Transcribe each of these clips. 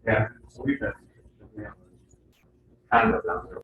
Yeah, so we've been, kind of down there.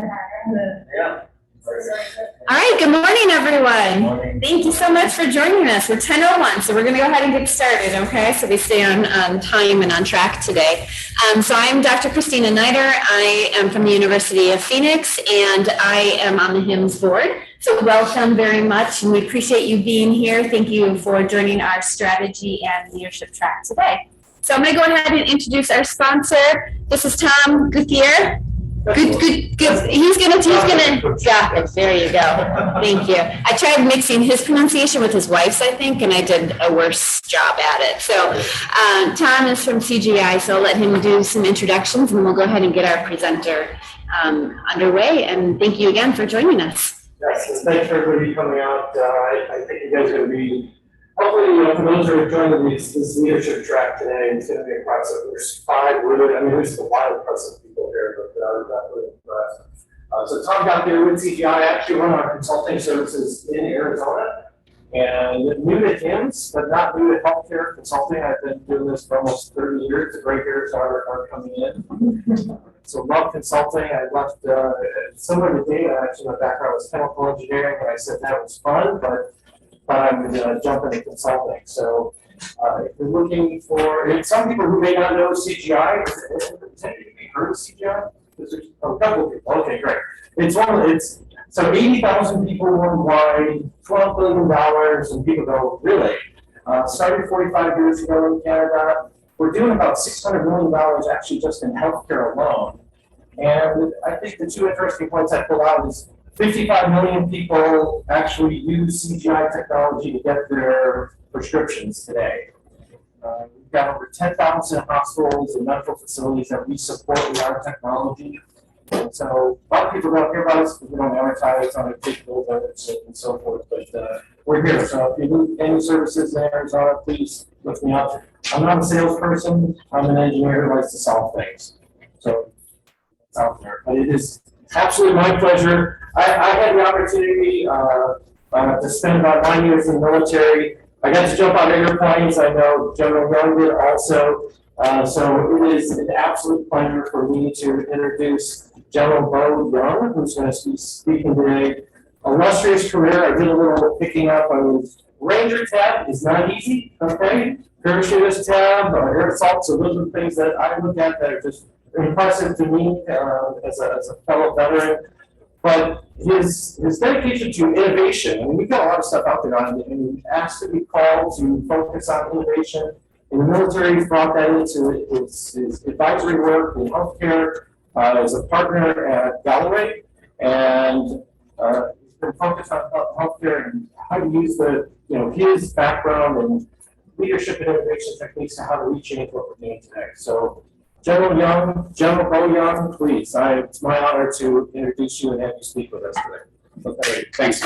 Yeah. All right, good morning, everyone. Good morning. Thank you so much for joining us. We're 10:01, so we're going to go ahead and get started, okay? So we stay on time and on track today. So I'm Dr. Christina Nider. I am from the University of Phoenix, and I am on the HIMSS board. So welcome very much, and we appreciate you being here. Thank you for joining our strategy and leadership track today. So I'm going to go ahead and introduce our sponsor. This is Tom Gutierrez. Good. He's gonna, yeah, there you go. Thank you. I tried mixing his pronunciation with his wife's, I think, and I did a worse job at it. So Tom is from CGI, so I'll let him do some introductions, and we'll go ahead and get our presenter underway. And thank you again for joining us. Yes, thanks for everybody coming out. I think you guys are going to be, hopefully, for those who are joining this leadership track today, it's going to be impressive. There's 5 really, there's a lot of impressive people here, but that's really impressive. So Tom got there with CGI. I actually run our consulting services in Arizona, and new to HIMSS, but not new to healthcare consulting. I've been doing this for almost 30 years. The gray hairs are coming in. So love consulting. I left similar to Dave. Actually, my background was chemical engineering, and I said that was fun, but I would jump into consulting. So if you're looking for, and some people who may not know CGI, have you heard of CGI? There's a couple of people. Okay, great. It's so 80,000 people worldwide, $12 billion, and people go, really? Started 45 years ago in Canada. We're doing about $600 million actually just in healthcare alone. And I think the 2 interesting points I pulled out is 55 million people actually use CGI technology to get their prescriptions today. We've got over 10,000 hospitals and medical facilities that we support with our technology. And so a lot of people don't hear about us because we don't advertise on a big billboards and so forth, but we're here. So if you need any services in Arizona, please look me up. I'm not a salesperson. I'm an engineer who likes to solve things. So it's out there. But it is absolutely my pleasure. I had the opportunity to spend about 9 years in the military. I got to jump on airplanes. I know General Young did also. So it is an absolute pleasure for me to introduce General Bo Young, who's going to be speaking today. Illustrious career. I did a little picking up. I was Ranger tab is not easy, okay? Parachutist tab, air assault. So those are things that I look at that are just impressive to me as a fellow veteran. But his dedication to innovation, we've got a lot of stuff out there on it, and he asked to be called to focus on innovation. In the military, he's brought that into his advisory work in healthcare as a partner at Galloway, and he's been focused on healthcare and how to use his background and leadership and innovation techniques to how to rechange what we're doing today. So General Bo Young, please. It's my honor to introduce you and have you speak with us today. Okay, thanks.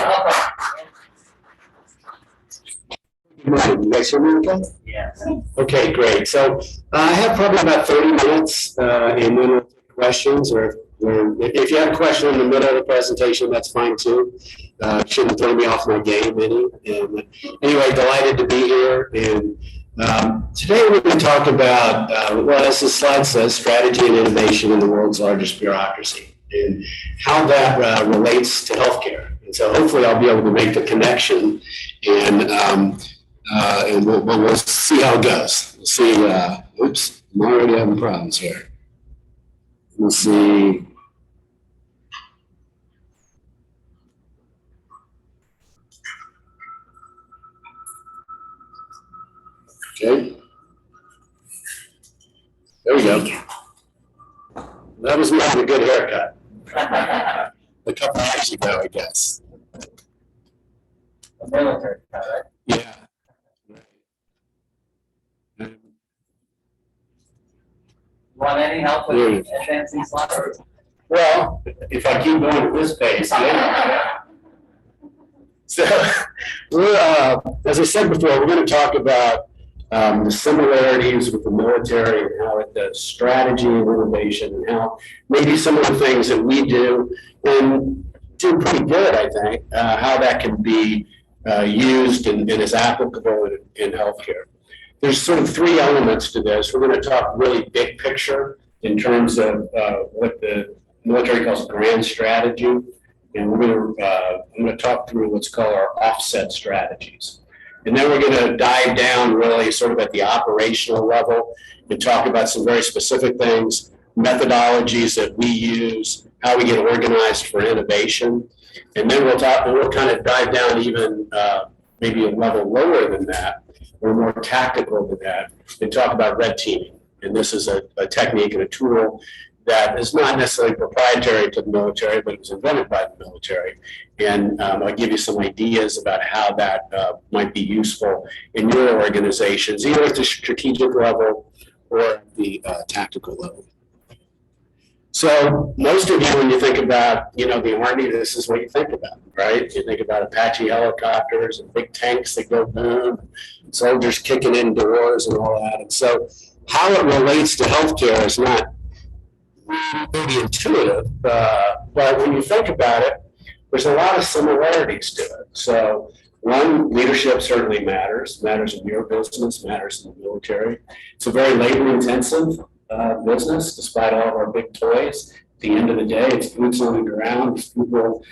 You guys hear me okay? Yes. Okay, great. So I have probably about 30 minutes, and then we'll take questions, or if you have a question in the middle of the presentation, that's fine too. Shouldn't throw me off my game any. And anyway, delighted to be here. And today we're going to talk about, well, as the slide says, strategy and innovation in the world's largest bureaucracy, and how that relates to healthcare. And so hopefully I'll be able to make the connection, and we'll see how it goes. We'll see. Oops, I'm already having problems here. We'll see. Okay. There we go. That was not a good haircut. A couple of years ago, I guess. A military cut, right? Yeah. Want any help with advancing slides? Well, if I keep going at this pace, yeah. So, as I said before, we're going to talk about the similarities with the military and how it does strategy and innovation, and how maybe some of the things that we do and do pretty good, I think, how that can be used and is applicable in healthcare. There's sort of 3 elements to this. We're going to talk really big picture in terms of what the military calls grand strategy. And I'm going to talk through what's called our offset strategies. And then we're going to dive down really sort of at the operational level and talk about some very specific things, methodologies that we use, how we get organized for innovation. And then we'll kind of dive down even maybe a level lower than that, or more tactical than that, and talk about red teaming. And this is a technique and a tool that is not necessarily proprietary to the military, but it was invented by the military. And I'll give you some ideas about how that might be useful in your organizations, either at the strategic level or at the tactical level. So most of you, when you think about, the Army, this is what you think about, right? You think about Apache helicopters and big tanks that go boom, soldiers kicking in doors and all that. And so how it relates to healthcare is not maybe intuitive, but when you think about it, there's a lot of similarities to it. So one, leadership certainly matters in your business, matters in the military. It's a very labor-intensive business, despite all of our big toys. At the end of the day, it's boots on the ground, it's people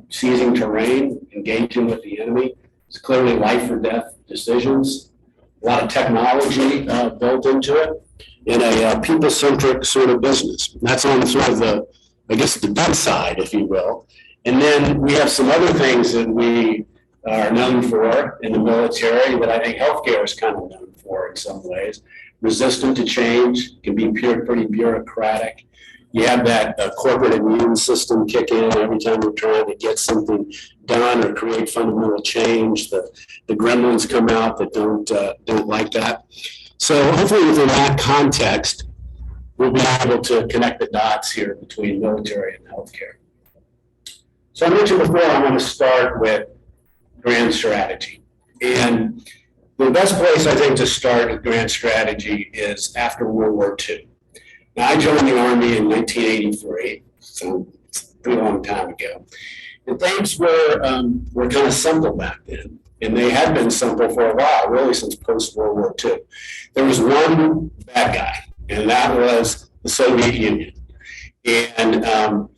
seizing terrain, engaging with the enemy. It's clearly life or death decisions. A lot of technology built into it, in a people-centric sort of business. That's on sort of the good side, if you will. And then we have some other things that we are known for in the military that I think healthcare is kind of known for in some ways. Resistant to change, can be pretty bureaucratic. You have that corporate immune system kick in every time you're trying to get something done or create fundamental change. The gremlins come out that don't like that. So hopefully within that context, we'll be able to connect the dots here between military and healthcare. So I mentioned before, I want to start with grand strategy. And the best place I think to start with grand strategy is after World War II. Now I joined the Army in 1983, so it's a pretty long time ago. And things were kind of simple back then. And they had been simple for a while, really since post-World War II. There was one bad guy, and that was the Soviet Union. And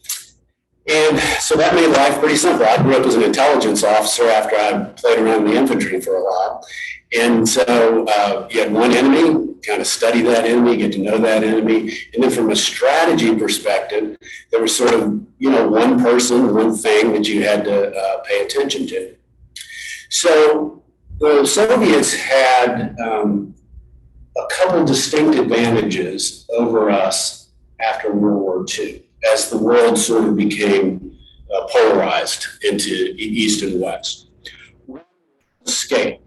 so that made life pretty simple. I grew up as an intelligence officer after I played around in the infantry for a while. And so you had one enemy, kind of study that enemy, get to know that enemy. And then from a strategy perspective, there was sort of, one person, one thing that you had to pay attention to. So the Soviets had a couple distinct advantages over us after World War II, as the world sort of became polarized into East and West. Scale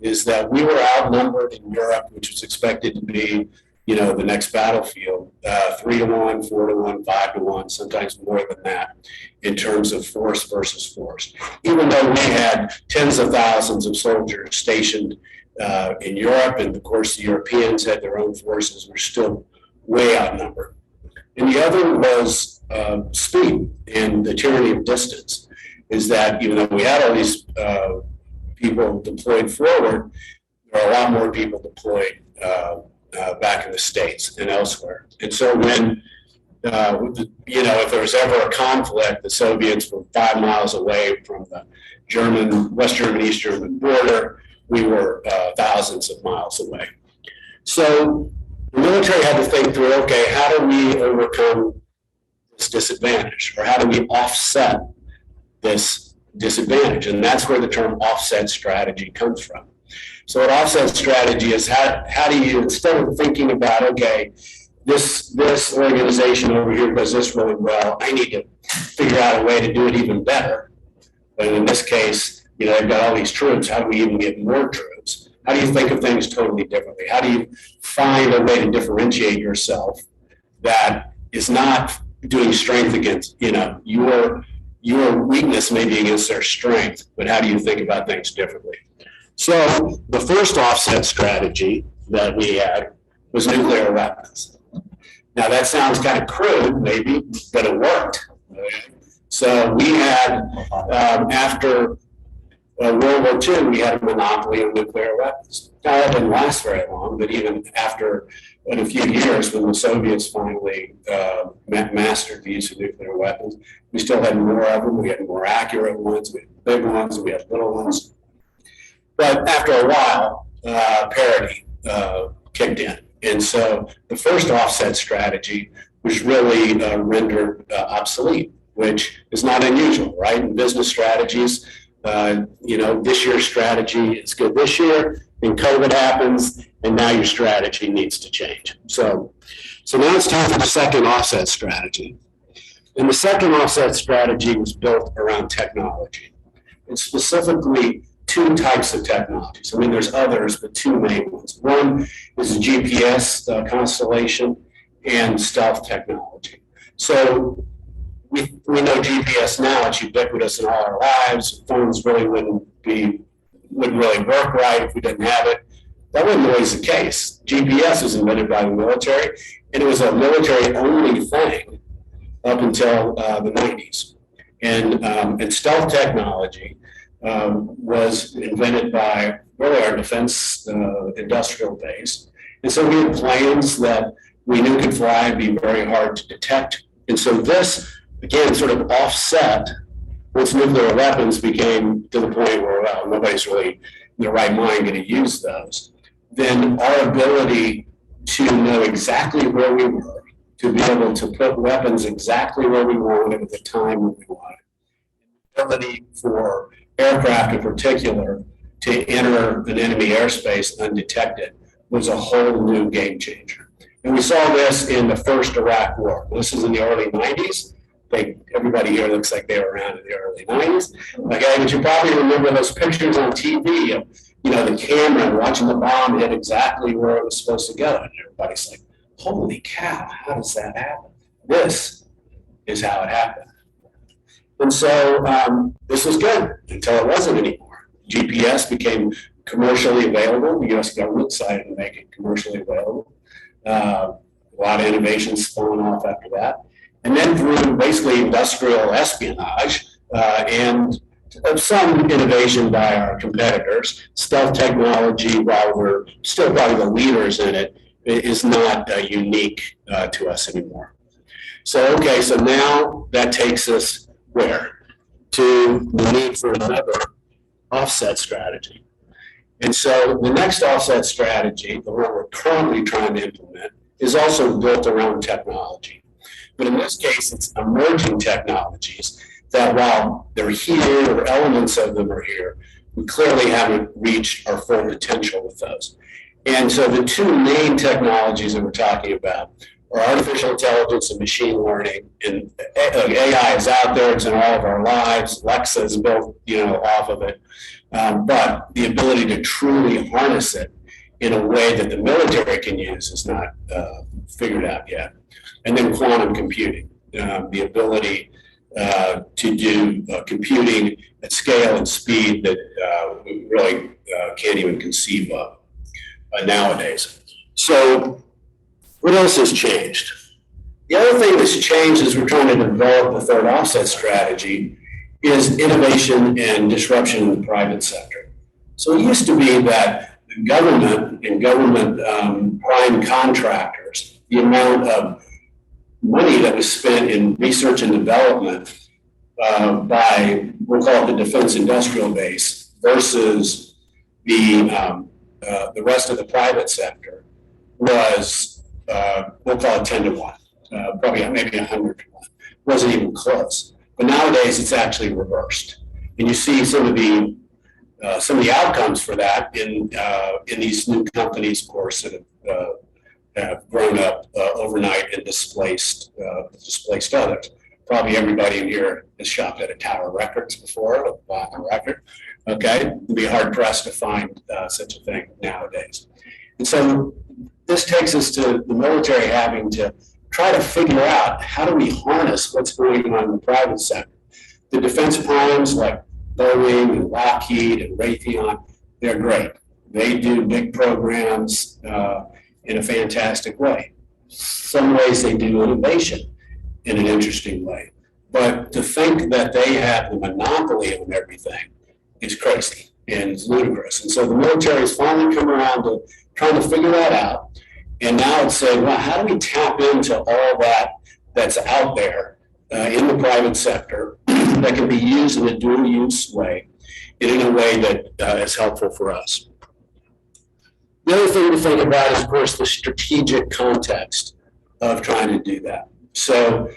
is that we were outnumbered in Europe, which was expected to be, the next battlefield, 3-1, 4-1, 5-1, sometimes more than that, in terms of force versus force. Even though we had tens of thousands of soldiers stationed in Europe, and of course the Europeans had their own forces, we're still way outnumbered. And the other was speed and the tyranny of distance, is that even though we had all these people deployed forward, there are a lot more people deployed back in the States and elsewhere. And so when, if there was ever a conflict, the Soviets were 5 miles away from the West German, East German border. We were thousands of miles away. So the military had to think through, okay, how do we overcome this disadvantage? Or how do we offset this disadvantage? And that's where the term offset strategy comes from. So an offset strategy is how do you, instead of thinking about, okay, this organization over here does this really well, I need to figure out a way to do it even better. But in this case, they've got all these troops. How do we even get more troops? How do you think of things totally differently? How do you find a way to differentiate yourself that is not doing strength against, your weakness maybe against their strength, but how do you think about things differently? So the first offset strategy that we had was nuclear weapons. Now that sounds kind of crude maybe, but it worked. So we had, after World War II, we had a monopoly on nuclear weapons. Now, that didn't last very long, but even after in a few years, when the Soviets finally mastered the use of nuclear weapons, we still had more of them. We had more accurate ones, we had big ones, we had little ones. But after a while, parity kicked in. And so the first offset strategy was really rendered obsolete, which is not unusual, right? In business strategies, this year's strategy is good this year, and COVID happens, and now your strategy needs to change. So now it's time for the second offset strategy. And the second offset strategy was built around technology, and specifically two types of technologies. I mean, there's others, but two main ones. One is the GPS, the Constellation, and stealth technology. So we know GPS now, it's ubiquitous in all our lives. Phones really wouldn't really work right if we didn't have it. That wasn't always the case. GPS was invented by the military, and it was a military-only thing up until the 90s. And stealth technology was invented by really our defense industrial base. And so we had planes that we knew could fly and be very hard to detect. And so this, again, sort of offset once nuclear weapons became to the point where, well, nobody's really in their right mind going to use those. Then our ability to know exactly where we were, to be able to put weapons exactly where we wanted at the time we wanted, the ability for aircraft in particular to enter an enemy airspace undetected was a whole new game changer. And we saw this in the first Iraq War. This is in the early 90s. Everybody here looks like they were around in the early 90s. Okay, but you probably remember those pictures on TV of, the camera watching the bomb hit exactly where it was supposed to go. And everybody's like, holy cow, how does that happen? This is how it happened. And so this was good until it wasn't anymore. GPS became commercially available. The US government decided to make it commercially available. A lot of innovations spun off after that. And then through basically industrial espionage and some innovation by our competitors, stealth technology, while we're still probably the leaders in it, is not unique to us anymore. So now that takes us where? To the need for another offset strategy. And so the next offset strategy, the one we're currently trying to implement, is also built around technology. But in this case, it's emerging technologies that while they're here, or elements of them are here, we clearly haven't reached our full potential with those. And so the two main technologies that we're talking about are artificial intelligence and machine learning. And AI is out there, it's in all of our lives. Alexa is built, off of it. But the ability to truly harness it in a way that the military can use is not figured out yet. And then quantum computing, the ability to do computing at scale and speed that we really can't even conceive of nowadays. So what else has changed? The other thing that's changed as we're trying to develop the third offset strategy is innovation and disruption in the private sector. So it used to be that the government and government prime contractors, the amount of money that was spent in research and development by, we'll call it the defense industrial base, versus the rest of the private sector was, we'll call it 10 to 1, probably maybe 100 to 1. Wasn't even close. But nowadays it's actually reversed. And you see some of the outcomes for that in these new companies, of course, that have grown up overnight and displaced others. Probably everybody in here has shopped at a Tower Records before, or bought a record. Okay, it'd be hard pressed to find such a thing nowadays. And so this takes us to the military having to try to figure out how do we harness what's going on in the private sector. The defense primes like Boeing and Lockheed and Raytheon, they're great. They do big programs in a fantastic way. Some ways they do innovation in an interesting way. But to think that they have the monopoly on everything is crazy and it's ludicrous. And so the military has finally come around to trying to figure that out. And now it's saying, well, how do we tap into all that that's out there in the private sector that can be used in a dual use way and in a way that is helpful for us. The other thing to think about is, of course, the strategic context of trying to do that. So,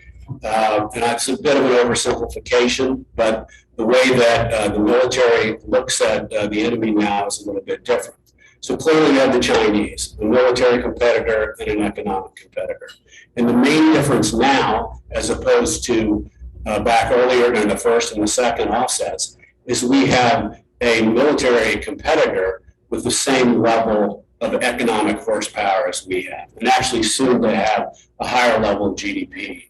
and it's a bit of an oversimplification, but the way that the military looks at the enemy now is a little bit different. So clearly you have the Chinese, a military competitor and an economic competitor. And the main difference now, as opposed to back earlier in the first and the second offsets, is we have a military competitor with the same level of economic horsepower as we have, and actually soon to have a higher level of GDP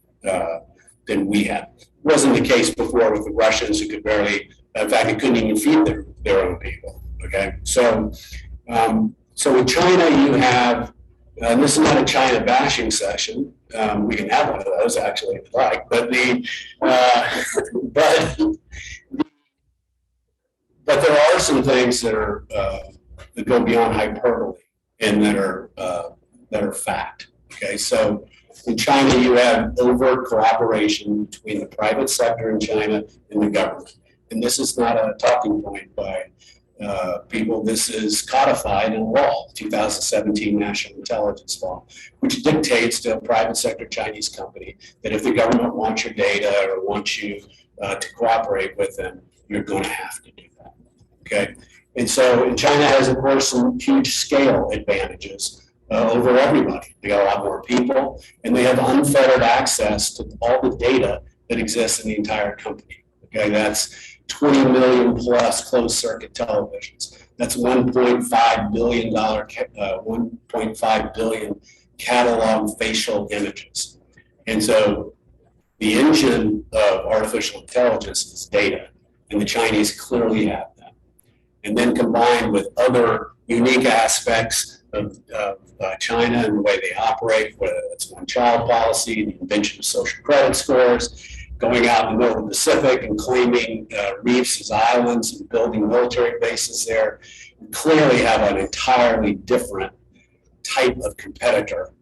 than we have. It wasn't the case before with the Russians, who could barely, in fact, they couldn't even feed their own people, okay? So with China, you have, and this is not a China bashing session. We can have one of those actually, if you like. But but there are some things that are that go beyond hyperbole and that are fact. Okay, so in China, you have overt collaboration between the private sector in China and the government, and this is not a talking point by people. This is codified in law, 2017 National Intelligence Law, which dictates to a private sector Chinese company that if the government wants your data or wants you to cooperate with them, you're going to have to do that. Okay, and so China has, of course, some huge scale advantages over everybody. They got a lot more people, and they have unfettered access to all the data that exists in the entire company. Okay, that's 20 million plus closed circuit televisions. That's $1.5 billion, 1.5 billion catalog facial images. And so the engine of artificial intelligence is data, and the Chinese clearly have that. And then combined with other unique aspects of China and the way they operate, whether it's one-child policy, the invention of social credit scores, going out in the middle of the Pacific and claiming reefs as islands and building military bases there, clearly have an entirely different type of competitor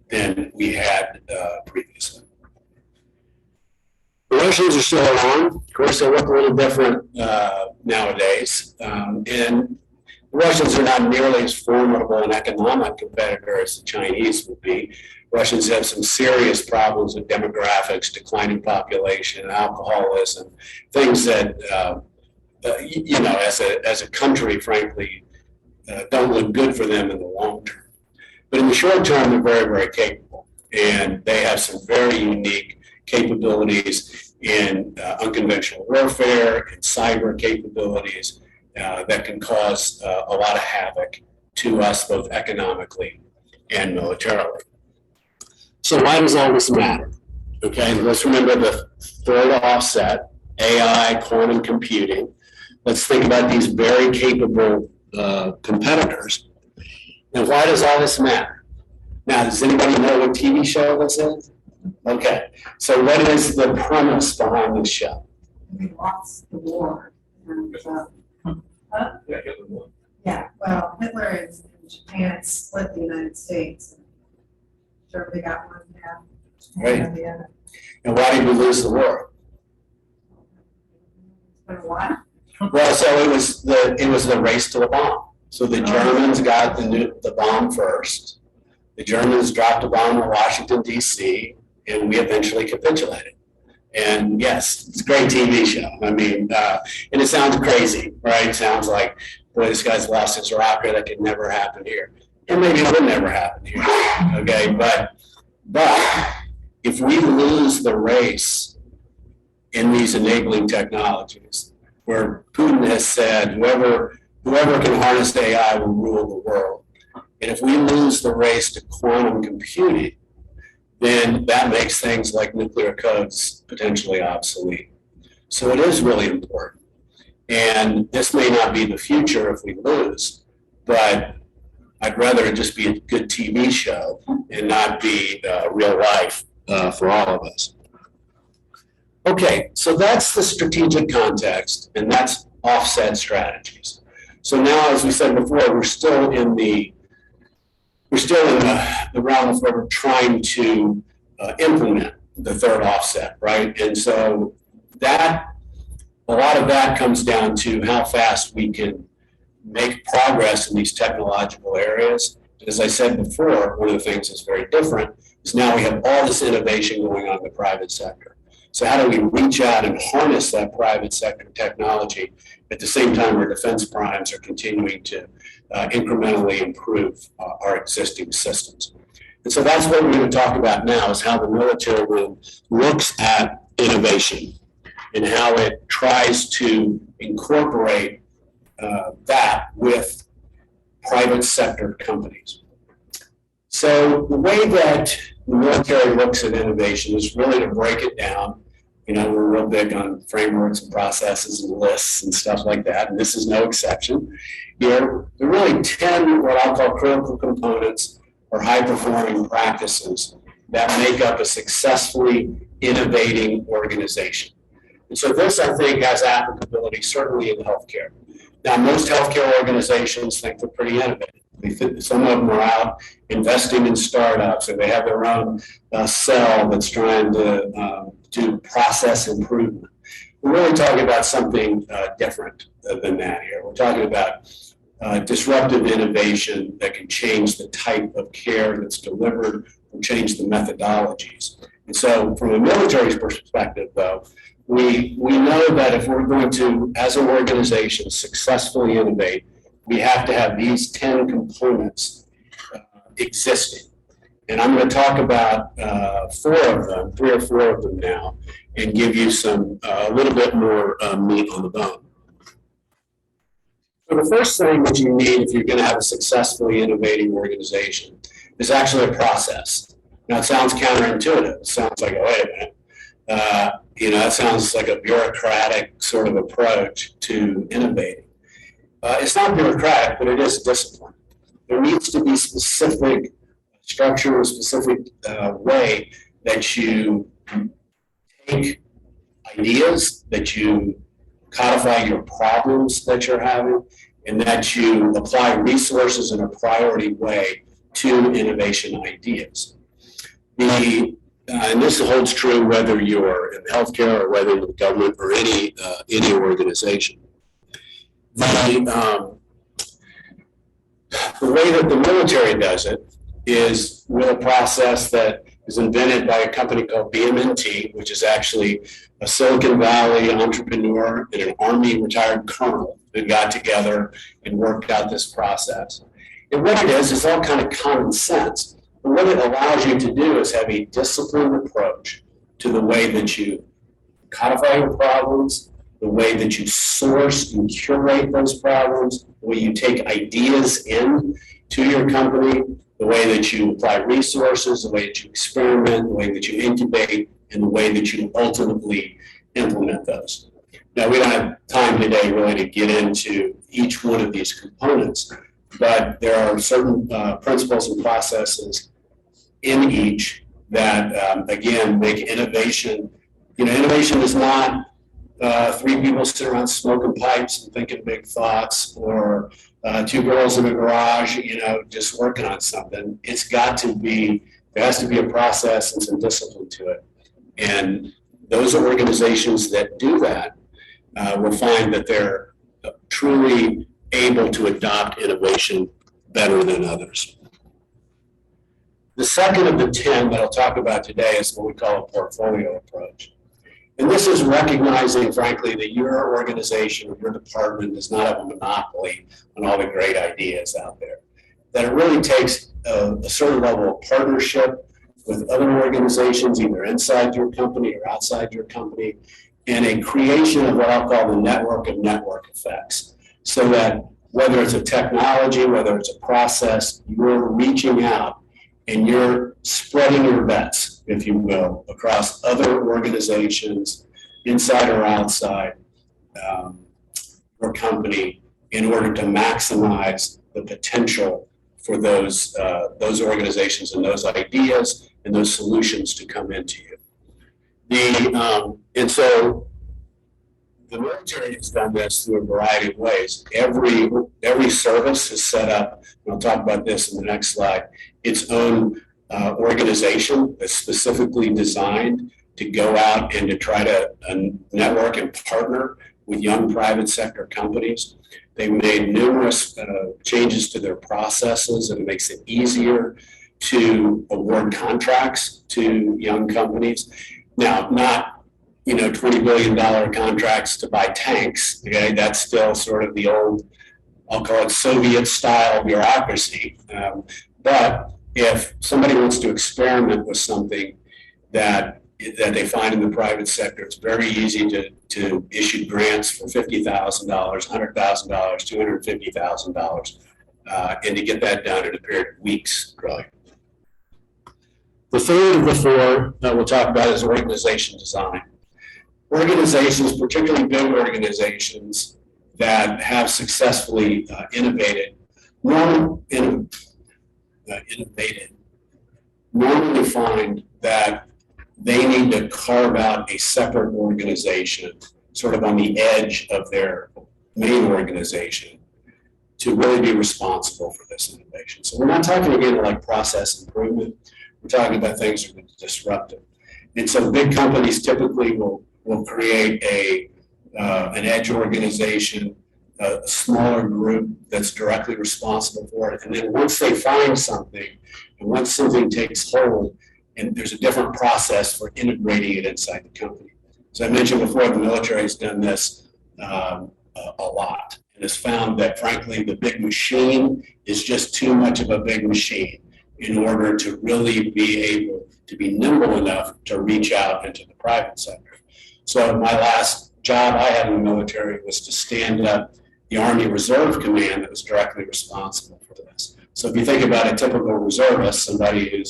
than we had previously. The Russians are still around. Of course, they look a little different nowadays. And the Russians are not nearly as formidable an economic competitor as the Chinese would be. Russians have some serious problems with demographics, declining population, alcoholism, things that, you know, as a country, frankly, don't look good for them in the long term. But in the short term, they're very, very capable. And they have some very unique capabilities in unconventional warfare and cyber capabilities that can cause a lot of havoc to us, both economically and militarily. So why does all this matter? Okay, let's remember the third offset, AI, quantum computing. Let's think about these very capable competitors. And why does all this matter? Now, does anybody know what TV show this is? Okay, so what is the premise behind this show? We lost the war. And, yeah, well, Hitler and Japan split the United States. Germany got one half. Right. And the other. And why did we lose the war? It's been a while. Well, so it was the race to the bomb. So the Germans got the bomb first. The Germans dropped a bomb in Washington, D.C., and we eventually capitulated. And yes, it's a great TV show. I mean, and it sounds crazy, right? It sounds like, boy, this guy's lost his rocket. That could never happen here. And maybe it would never happen here, okay? But if we lose the race in these enabling technologies, where Putin has said whoever can harness AI will rule the world, and if we lose the race to quantum computing, then that makes things like nuclear codes potentially obsolete. So it is really important. And this may not be the future if we lose, but I'd rather it just be a good TV show and not be real life for all of us. Okay, so that's the strategic context, and that's offset strategies. So now, as we said before, we're still in the realm of where we're trying to implement the third offset, right? And so a lot of that comes down to how fast we can make progress in these technological areas. As I said before, one of the things that's very different is now we have all this innovation going on in the private sector. So how do we reach out and harness that private sector technology at the same time our defense primes are continuing to incrementally improve our existing systems? And so that's what we're going to talk about now, is how the military room looks at innovation and how it tries to incorporate that with private sector companies. So the way that the military looks at innovation is really to break it down. You know, we're real big on frameworks and processes and lists and stuff like that, and this is no exception. There are really 10 what I'll call critical components or high-performing practices that make up a successfully innovating organization. And so this, I think, has applicability certainly in healthcare. Now, most healthcare organizations think they're pretty innovative. Some of them are out investing in startups, or they have their own cell that's trying to do process improvement. We're really talking about something different than that here. We're talking about disruptive innovation that can change the type of care that's delivered or change the methodologies. And so from a military perspective, though, we know that if we're going to, as an organization, successfully innovate, we have to have these 10 components existing. And I'm going to talk about 3 or 4 of them now, and give you a little bit more meat on the bone. So the first thing that you need if you're going to have a successfully innovating organization is actually a process. Now, it sounds counterintuitive. It sounds like, oh, wait a minute. That sounds like a bureaucratic sort of approach to innovating. It's not bureaucratic, but it is discipline. There needs to be specific structure, a specific way that you take ideas, that you codify your problems that you're having, and that you apply resources in a priority way to innovation ideas. And this holds true whether you're in healthcare or whether you're in government or any organization. The way that the military does it is with a process that is invented by a company called BMNT, which is actually a Silicon Valley entrepreneur and an Army retired colonel that got together and worked out this process. And what it is all kind of common sense. But what it allows you to do is have a disciplined approach to the way that you codify your problems, the way that you source and curate those problems, the way you take ideas in to your company, the way that you apply resources, the way that you experiment, the way that you incubate, and the way that you ultimately implement those. Now, we don't have time today really to get into each one of these components, but there are certain principles and processes in each that, again, make innovation. Innovation is not 3 people sitting around smoking pipes and thinking big thoughts, or 2 girls in a garage, just working on something. There has to be a process and some discipline to it. And those organizations that do that will find that they're truly able to adopt innovation better than others. The second of the 10 that I'll talk about today is what we call a portfolio approach. And this is recognizing, frankly, that your organization or your department does not have a monopoly on all the great ideas out there. That it really takes a certain level of partnership with other organizations, either inside your company or outside your company, and a creation of what I'll call the network of network effects. So that whether it's a technology, whether it's a process, you're reaching out and you're spreading your bets, if you will, across other organizations, inside or outside your company, in order to maximize the potential for those organizations and those ideas and those solutions to come into you. And so the military has done this through a variety of ways. Every service has set up, and I'll talk about this in the next slide, its own organization that's specifically designed to go out and to try to network and partner with young private sector companies. They've made numerous changes to their processes, and it makes it easier to award contracts to young companies. Now, not $20 billion contracts to buy tanks. Okay, that's still sort of the old, I'll call it Soviet-style bureaucracy. But if somebody wants to experiment with something that they find in the private sector, it's very easy to issue grants for $50,000, $100,000, $250,000, and to get that done in a period of weeks, really. The third of the four that we'll talk about is organization design. Organizations, particularly big organizations that have successfully innovated, normally find that they need to carve out a separate organization, sort of on the edge of their main organization, to really be responsible for this innovation. So we're not talking again like process improvement. We're talking about things that are disruptive. And so big companies typically will create an edge organization, a smaller group that's directly responsible for it. And then once they find something, and once something takes hold, and there's a different process for integrating it inside the company. So I mentioned before, the military has done this a lot, and has found that, frankly, the big machine is just too much of a big machine in order to really be able to be nimble enough to reach out into the private sector. So my last job I had in the military was to stand up the Army Reserve Command that was directly responsible for this. So if you think about a typical reservist, somebody who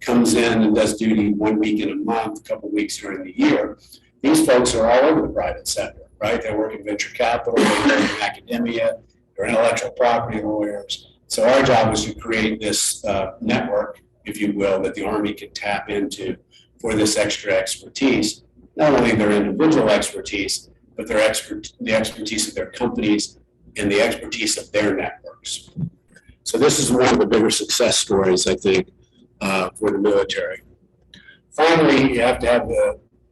comes in and does duty 1 week in a month, a couple of weeks during the year, these folks are all over the private sector, right? They work in venture capital, they work in academia, they're intellectual property lawyers. So our job was to create this network, if you will, that the Army can tap into for this extra expertise. Not only their individual expertise, but the expertise of their companies and the expertise of their networks. So this is one of the bigger success stories, I think, for the military. Finally, you have to have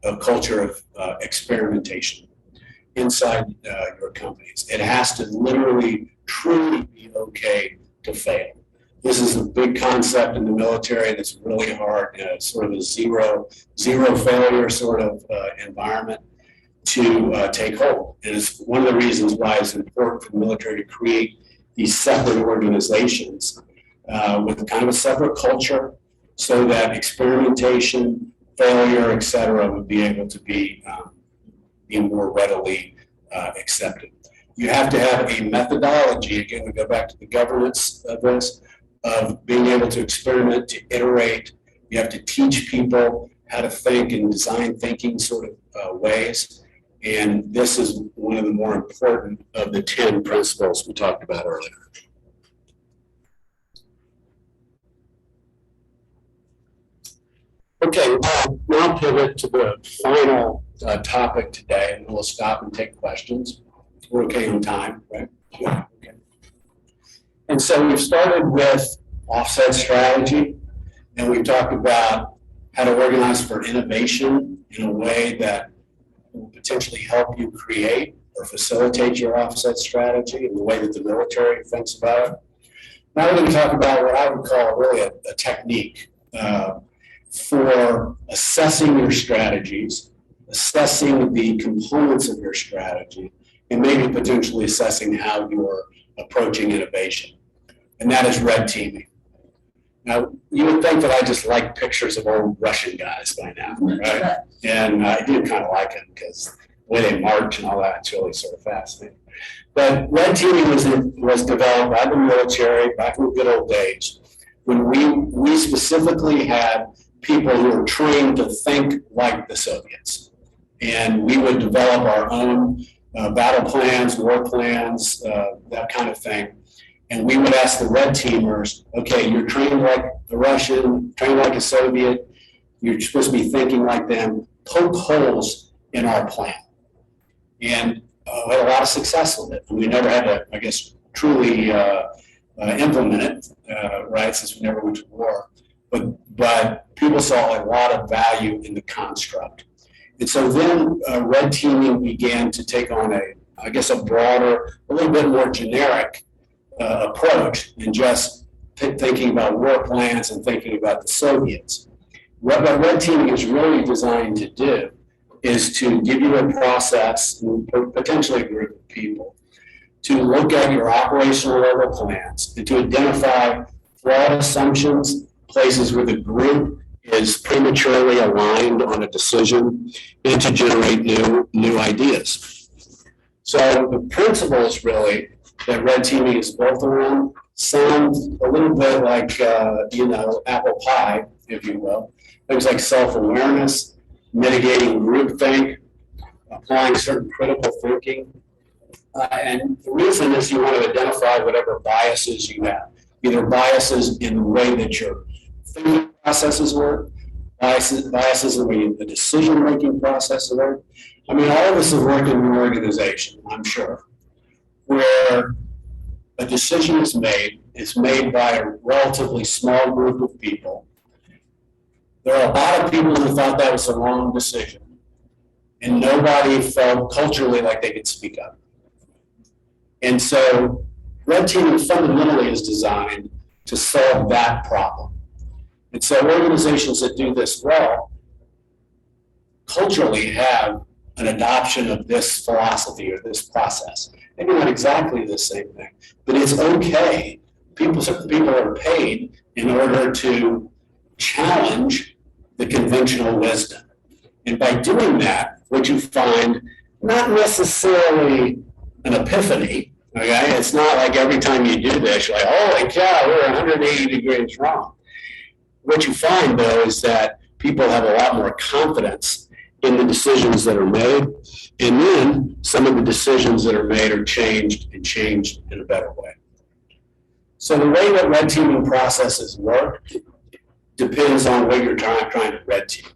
a culture of experimentation inside your companies. It has to literally, truly be okay to fail. This is a big concept in the military that's really hard, sort of a zero failure sort of environment to take hold. And it's one of the reasons why it's important for the military to create these separate organizations with kind of a separate culture, so that experimentation, failure, et cetera, would be able to be more readily accepted. You have to have a methodology, again, we go back to the governance of this, of being able to experiment, to iterate. You have to teach people how to think in design thinking sort of ways. And this is one of the more important of the 10 principles we talked about earlier. Okay, I'll now pivot to the final topic today, and we'll stop and take questions. We're okay on time, right? Yeah, okay. And so we've started with offset strategy, and we've talked about how to organize for innovation in a way that will potentially help you create or facilitate your offset strategy in the way that the military thinks about it. Now we're going to talk about what I would call really a technique for assessing your strategies, assessing the components of your strategy, and maybe potentially assessing how you're approaching innovation. And that is red teaming. Now, you would think that I just like pictures of old Russian guys by now, right? And I do kind of like them because the way they march and all that, it's really sort of fascinating. But red teaming was developed by the military back in the good old days, when we specifically had people who were trained to think like the Soviets. And we would develop our own battle plans, war plans, that kind of thing. And we would ask the red teamers, okay, you're trained like a Russian, trained like a Soviet, you're supposed to be thinking like them, poke holes in our plan. And we had a lot of success with it. And we never had to, I guess, truly implement it, right, since we never went to war. But people saw a lot of value in the construct. And so then red teaming began to take on a broader, a little bit more generic approach than just thinking about war plans and thinking about the Soviets. What red teaming is really designed to do is to give you a process, potentially a group of people, to look at your operational level plans and to identify flawed assumptions, places where the group is prematurely aligned on a decision, and to generate new ideas. So the principles really that red teaming is built around sound a little bit like, apple pie, if you will. Things like self-awareness, mitigating groupthink, applying certain critical thinking. And the reason is you want to identify whatever biases you have, either biases in the way that your thinking processes work, biases in the way the decision-making process work. I mean, all of us have worked in an organization, I'm sure, where a decision is made by a relatively small group of people. There are a lot of people who thought that was the wrong decision, and nobody felt culturally like they could speak up. And so red teaming fundamentally is designed to solve that problem. And so organizations that do this well culturally have an adoption of this philosophy or this process. Maybe not exactly the same thing, but it's okay. People are paid in order to challenge the conventional wisdom. And by doing that, what you find, not necessarily an epiphany, okay? It's not like every time you do this, you're like, holy cow, we're 180 degrees wrong. What you find, though, is that people have a lot more confidence in the decisions that are made, and then some of the decisions that are made are changed in a better way. So the way that red teaming processes work depends on what you're trying to red team.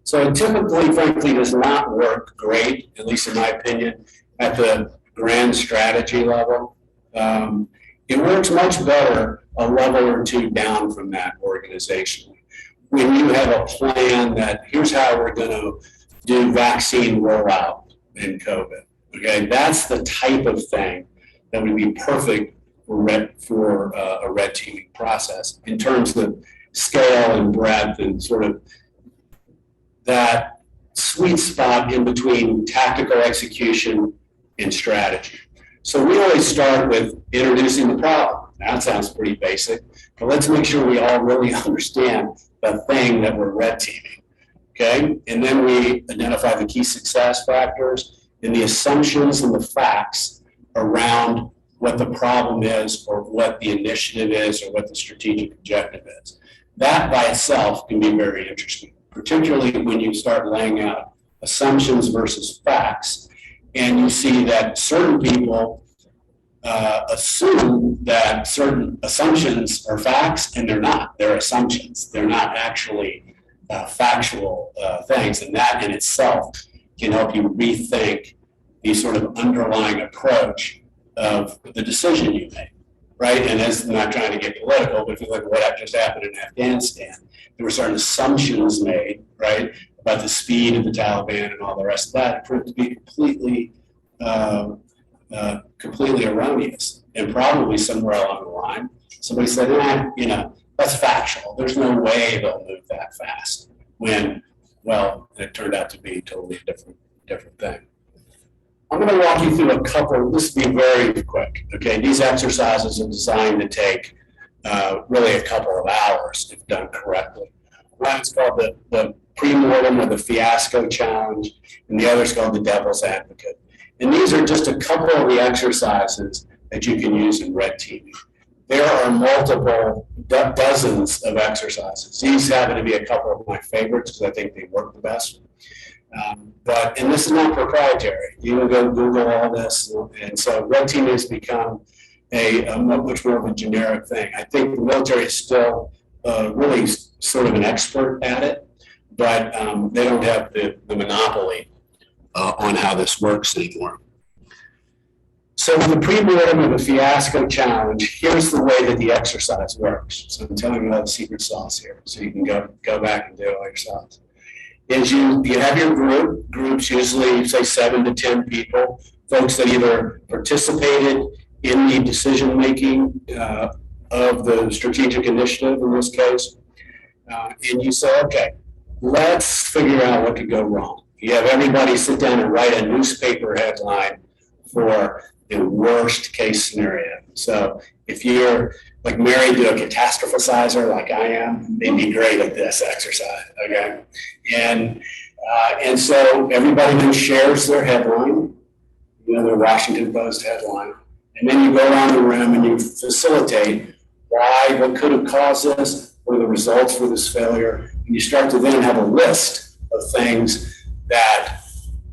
So it typically, frankly, does not work great, at least in my opinion, at the grand strategy level. It works much better a level or two down from that organization. When you have a plan that here's how we're going to do vaccine rollout in COVID, okay, that's the type of thing that would be perfect for a red teaming process in terms of scale and breadth and sort of that sweet spot in between tactical execution and strategy. So we always start with introducing the problem. That sounds pretty basic, but let's make sure we all really understand the thing that we're red teaming, okay? And then we identify the key success factors and the assumptions and the facts around what the problem is or what the initiative is or what the strategic objective is. That by itself can be very interesting, particularly when you start laying out assumptions versus facts, and you see that certain people assume that certain assumptions are facts, and they're not. They're assumptions. They're not actually factual things, and that in itself can help you rethink the sort of underlying approach of the decision you make, right? And as I'm not trying to get political, but if you look at what just happened in Afghanistan, there were certain assumptions made, right, about the speed of the Taliban and all the rest of that. It proved to be completely erroneous. And probably somewhere along the line, somebody said, that's factual. There's no way they'll move that fast. When, well, it turned out to be a totally different thing. I'm going to walk you through a couple. This will be very quick. Okay, these exercises are designed to take really a couple of hours if done correctly. One is called the pre-mortem or the fiasco challenge, and the other is called the devil's advocate. And these are just a couple of the exercises that you can use in red teaming. There are multiple dozens of exercises. These happen to be a couple of my favorites because I think they work the best. And this is not proprietary. You can go Google all this. And so red teaming has become a much more of a generic thing. I think the military is still really sort of an expert at it, but they don't have the monopoly on how this works anymore. So with the pre-mortem of the fiasco challenge, here's the way that the exercise works. So I'm telling you all the secret sauce here, so you can go back and do it all yourselves. Is you have your groups, usually say 7 to 10 people, folks that either participated in the decision-making of the strategic initiative in this case, and you say, okay, let's figure out what could go wrong. You have everybody sit down and write a newspaper headline for the worst case scenario. So if you're like married to a catastrophizer like I am, they'd be great at this exercise, okay? And so everybody then shares their headline, their Washington Post headline, and then you go around the room and you facilitate what could have caused this, what are the results for this failure, and you start to then have a list of things that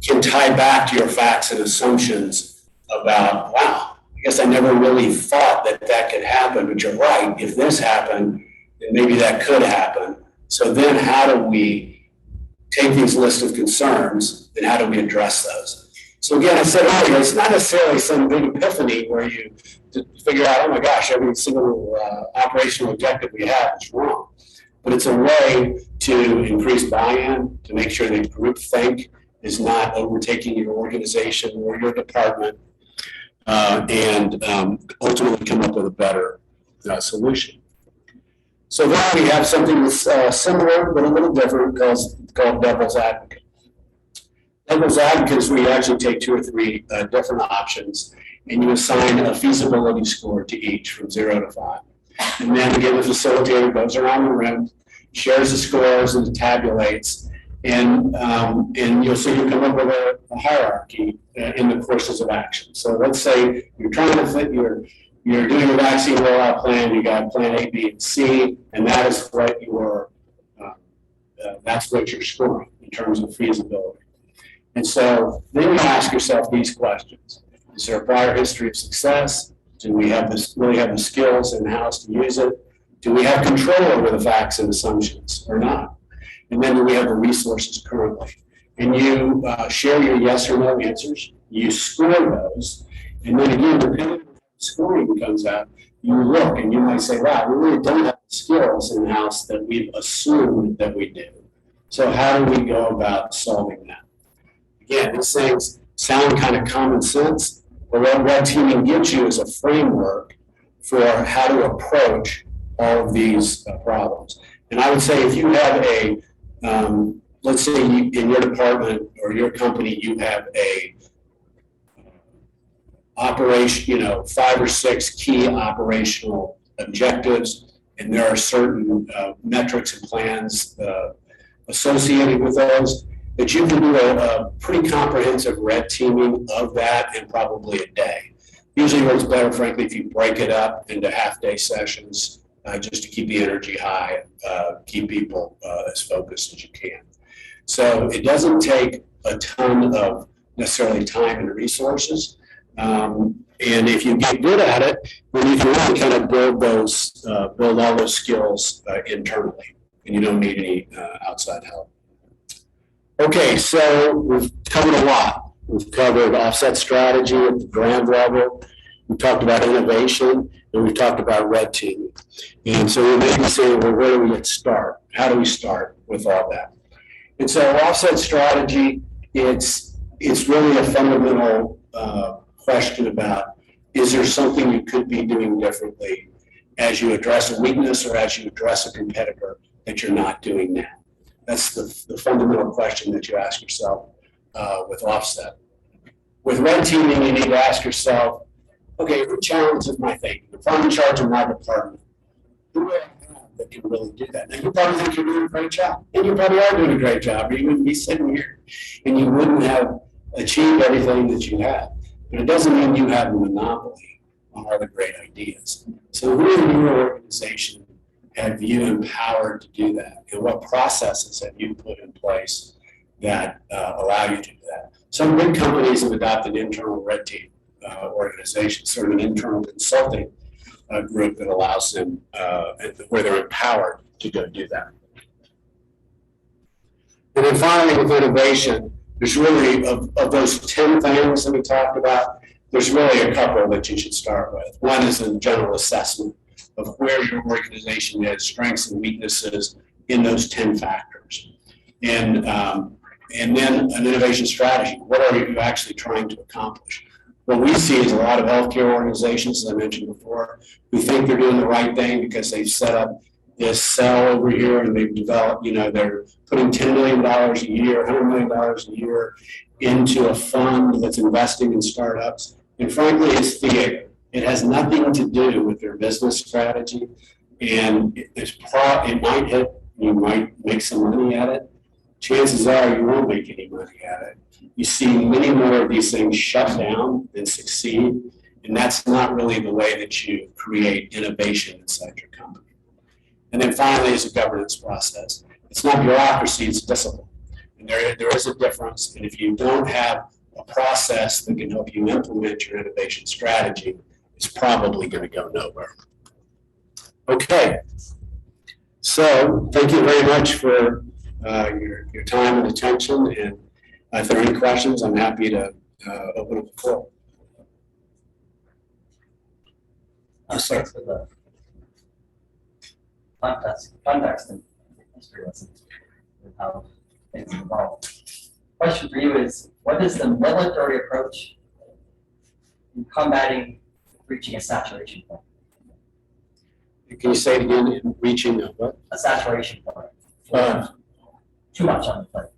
can tie back to your facts and assumptions about, wow, I guess I never really thought that could happen, but you're right, if this happened, then maybe that could happen. So then how do we take these lists of concerns and how do we address those? So again, I said earlier, it's not necessarily some big epiphany where you figure out, oh my gosh, every single operational objective we have is wrong. But it's a way to increase buy-in, to make sure that groupthink is not overtaking your organization or your department, and ultimately come up with a better solution. So then we have something that's similar but a little different called devil's advocate. Devil's advocate is where you actually take 2 or 3 different options and you assign a feasibility score to each from 0 to 5. And then again, the facilitator goes around the room, shares the scores and tabulates, and you'll see you come up with a hierarchy in the courses of action. So let's say you're trying to fit you're doing a vaccine rollout plan, you got plan A, B, and C, and that is what that's what you're scoring in terms of feasibility. And so then you ask yourself these questions. Is there a prior history of success? Do we really have the skills in-house to use it? Do we have control over the facts and assumptions or not? And then do we have the resources currently? And you share your yes or no answers. You score those. And then again, depending on how the scoring comes out, you look and you might say, wow, we really don't have the skills in-house that we've assumed that we do. So how do we go about solving that? Again, these things sound kind of common sense, but what red teaming gives you is a framework for how to approach all of these problems. And I would say if you have let's say in your department or your company, you have a operation, 5 or 6 key operational objectives, and there are certain metrics and plans associated with those, that you can do a pretty comprehensive red teaming of that in probably a day. Usually works better, frankly, if you break it up into half-day sessions just to keep the energy high, keep people as focused as you can. So it doesn't take a ton of necessarily time and resources. And if you get good at it, then you can really kind of build all those skills internally, and you don't need any outside help. Okay, so we've covered a lot. We've covered offset strategy at the brand level. We've talked about innovation, and we've talked about red teaming. And so we may be saying, well, where do we start? How do we start with all that? And so offset strategy, it's really a fundamental question about, is there something you could be doing differently as you address a weakness or as you address a competitor that you're not doing now? That's the fundamental question that you ask yourself with offset. With red teaming, you need to ask yourself, okay, who challenges my thinking? If I'm in charge of my department, who do I have that can really do that? Now, you probably think you're doing a great job, and you probably are doing a great job, or you wouldn't be sitting here, and you wouldn't have achieved everything that you have. But it doesn't mean you have a monopoly on all the great ideas. So who in your organization have you empowered to do that? And what processes have you put in place that allow you to do that? Some big companies have adopted internal red team organizations, sort of an internal consulting group that allows them, where they're empowered to go do that. And then finally, with innovation, there's really, of those 10 things that we talked about, there's really a couple that you should start with. One is a general assessment of where your organization is, strengths and weaknesses in those 10 factors. And then an innovation strategy. What are you actually trying to accomplish? What we see is a lot of healthcare organizations, as I mentioned before, who think they're doing the right thing because they've set up this cell over here and they've developed, they're putting $10 million a year, $100 million a year into a fund that's investing in startups. And frankly, it's theater. It has nothing to do with their business strategy. And it might hit, you might make some money at it. Chances are you won't make any money at it. You see many more of these things shut down than succeed. And that's not really the way that you create innovation inside your company. And then finally is a governance process. It's not bureaucracy, it's discipline. And there is a difference. And if you don't have a process that can help you implement your innovation strategy, it's probably going to go nowhere. Okay. So thank you very much for your time and attention. And if there are any questions, I'm happy to open up the floor. Yes, sir. For the context and history lessons with how things evolve. Question for you is, what is the military approach in combating reaching a saturation point? Can you say it again? In reaching a what? A saturation point. Too much on the plate.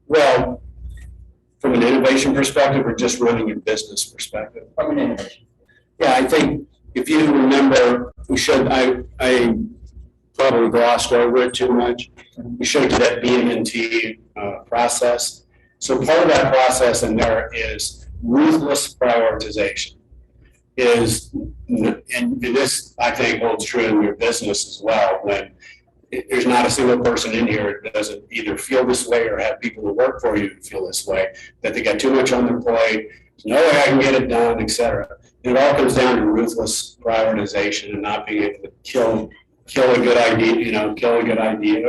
Well, from an innovation perspective or just running your business perspective? From an innovation. Yeah, I think if you remember, I probably glossed over it too much. We showed you that BMNT process. So part of that process in there is ruthless prioritization. And this, I think, holds true in your business as well, when there's not a single person in here that doesn't either feel this way or have people who work for you feel this way, that they got too much on their plate, there's no way I can get it done, et cetera. And it all comes down to ruthless prioritization and not being able to kill a good idea,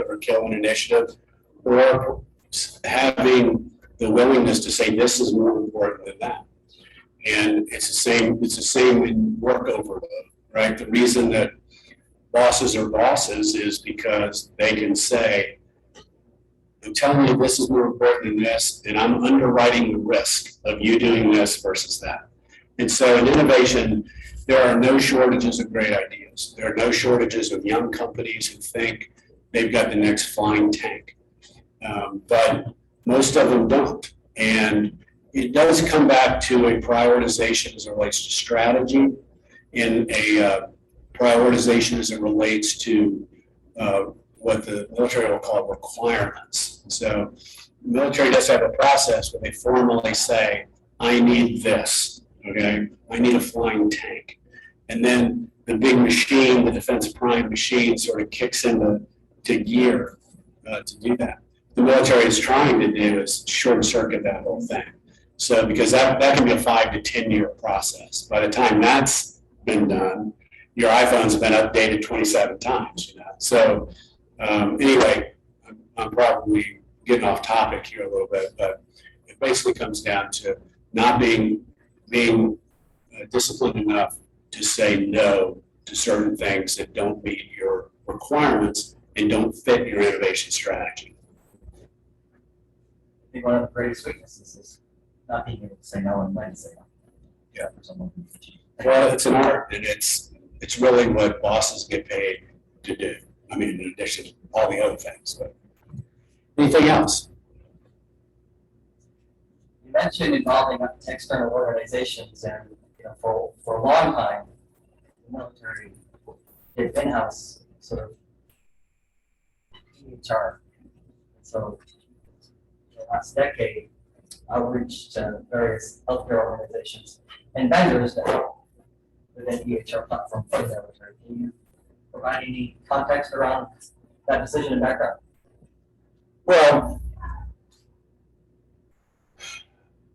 or kill an initiative, or having the willingness to say this is more important than that. And it's the same in work overload, right? The reason that bosses are bosses is because they can say, I'm telling you this is more important than this, and I'm underwriting the risk of you doing this versus that. And so in innovation, there are no shortages of great ideas. There are no shortages of young companies who think they've got the next flying tank. But most of them don't. And it does come back to a prioritization as it relates to strategy, and a prioritization as it relates to what the military will call requirements. So the military does have a process where they formally say, I need this, okay? I need a flying tank. And then the big machine, the defense prime machine, sort of kicks into gear to do that. The military is trying to do is short circuit that whole thing. So because that can be a 5 to 10 year process. By the time that's been done, your iPhone's been updated 27 times. So anyway, I'm probably getting off topic here a little bit, but it basically comes down to not being disciplined enough to say no to certain things that don't meet your requirements and don't fit your innovation strategy. I think one of the greatest weaknesses is not being able to say no and when to say no. Yeah. For someone who's achieved. Well, it's an art, and it's really what bosses get paid to do. I mean, in addition to all the other things. But anything else? You mentioned involving external organizations, and for a long time, the military did in-house sort of HR. So in the last decade, outreach to various healthcare organizations and vendors that help within the EHR platform for the military. Can you provide any context around that decision and background? Well,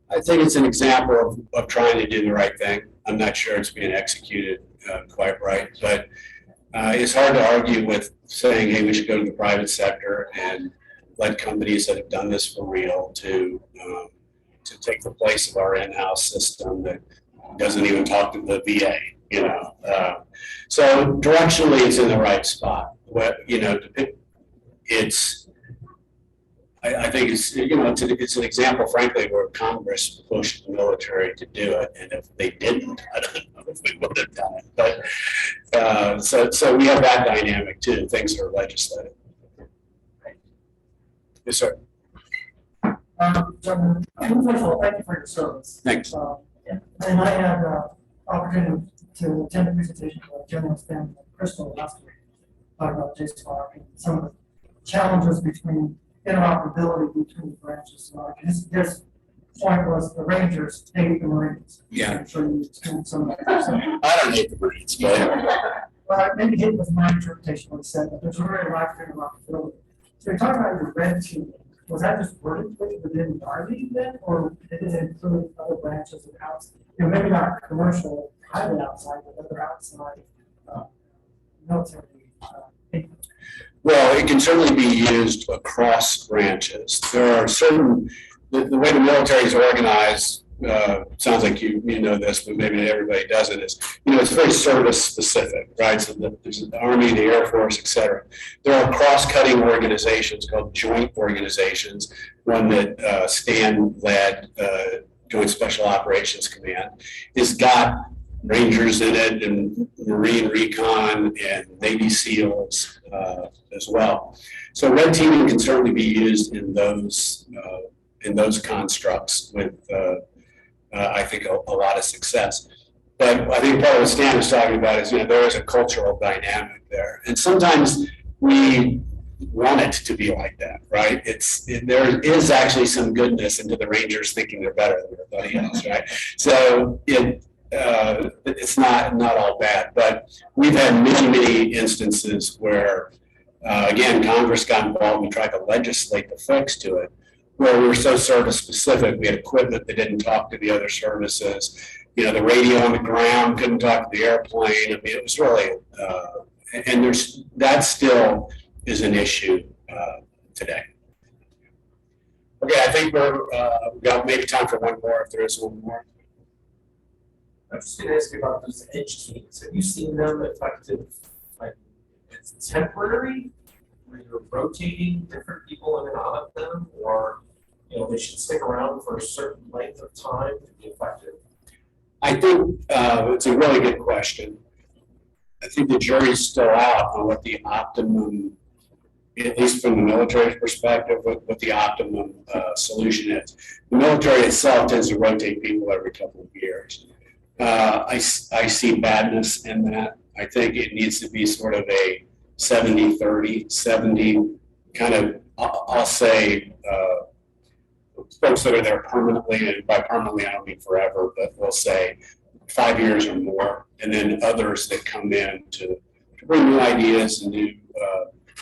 I think it's an example of trying to do the right thing. I'm not sure it's being executed quite right, but it's hard to argue with saying, hey, we should go to the private sector and led companies that have done this for real to take the place of our in-house system that doesn't even talk to the VA, you know. So directionally, it's in the right spot. I think it's, you know, it's an example, frankly, where Congress pushed the military to do it, and if they didn't, I don't know if we would have done it. But so we have that dynamic too. Things are legislated. Yes, sir. First of all, thank you for your service. Thanks. And I had opportunity to attend a presentation by General Stan Crystal last week, talking about JSPARC and some of the challenges between interoperability between the branches. So his point was the Rangers hate the Marines. Yeah. I'm sure you experienced some of that. So, I don't hate the Marines, but well, maybe it was my interpretation of what he said, but there's a very lack of interoperability. So you're talking about your red team. Was that just worded within the Army then, or did it include other branches of house? You know, maybe not commercial, highly outside, but other outside military. well, it can certainly be used across branches. There are certain, the way the military is organized, sounds like you know this, but maybe everybody doesn't, is, you know, it's very service specific, right? So there's the Army, the Air Force, et cetera. There are cross-cutting organizations called joint organizations, one that Stan led, Joint Special Operations Command, has got Rangers in it and Marine Recon and Navy SEALs as well. So red teaming can certainly be used in those constructs with I think a lot of success. But I think part of what Stan was talking about is, you know, there is a cultural dynamic there. And sometimes we want it to be like that, right? There is actually some goodness into the Rangers thinking they're better than everybody else, right? So it's not all bad. But we've had many instances where, again, Congress got involved and tried to legislate the fix to it, where we were so service specific. We had equipment that didn't talk to the other services. You know, the radio on the ground couldn't talk to the airplane. I mean, it was really, and that still is an issue today. Okay, I think we've got maybe time for one more if there is one more. I'm just going to ask you about those edge teams. Have you seen them effective, like, it's temporary, where you're rotating different people in and out of them, or, you know, they should stick around for a certain length of time to be effective? I think it's a really good question. I think the jury's still out on what the optimum, at least from the military perspective, what the optimum solution is. The military itself tends to rotate people every couple of years. I see badness in that. I think it needs to be sort of a 70-30, 70 kind of, I'll say, folks that are there permanently, and by permanently I don't mean forever, but we'll say 5 years or more, and then others that come in to bring new ideas and new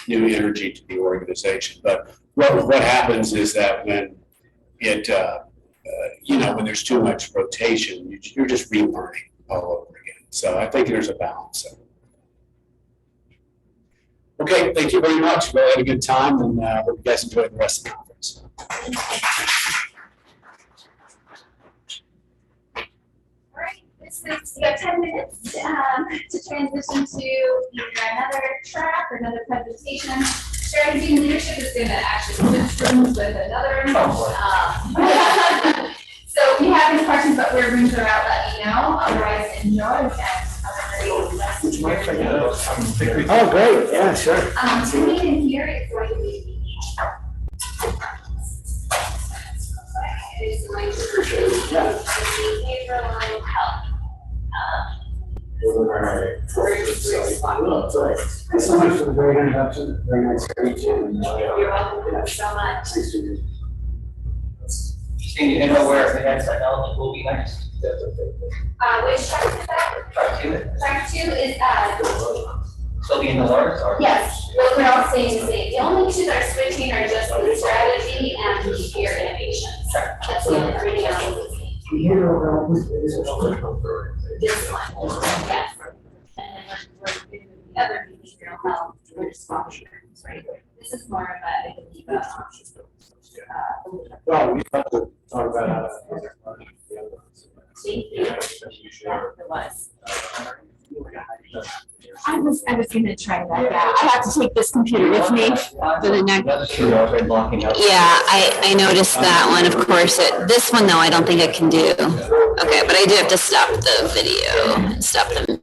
energy to the organization. But what happens is that when it, when there's too much rotation, you're just relearning all over again. So I think there's a balance there. Okay, thank you very much. We had a good time, and hope you guys enjoyed the rest of the conference. All right, we have 10 minutes to transition to either another track or another presentation. Strategy and leadership is going to actually switch rooms with another. So if you have any questions about where rooms are out, let me know. Otherwise, enjoy and Oh, great. Yeah, sure. to meet in here, it's going to be it's going to be behavioral health. Thanks so much for the great introduction. Very nice to meet you. You're welcome. Thank you so much. Nice to meet you. Can you know where the headset element will be next? Which track is that? Track 2. Track 2 is, Still be in the Lars, or? yes, those are all staying the same. The only issues are switching are just the strategy and the peer innovation. That's the only everything else is the same. This one, yes. And then we're doing the other behavioral health, we're just monitoring, right? This is more of a, I believe, Well, we have to talk about how to. it was. I was gonna try that, yeah. I have to take this computer with me for the next. Yeah, I noticed that one, of course. This one though, I don't think it can do. Okay, but I do have to stop the video and stop the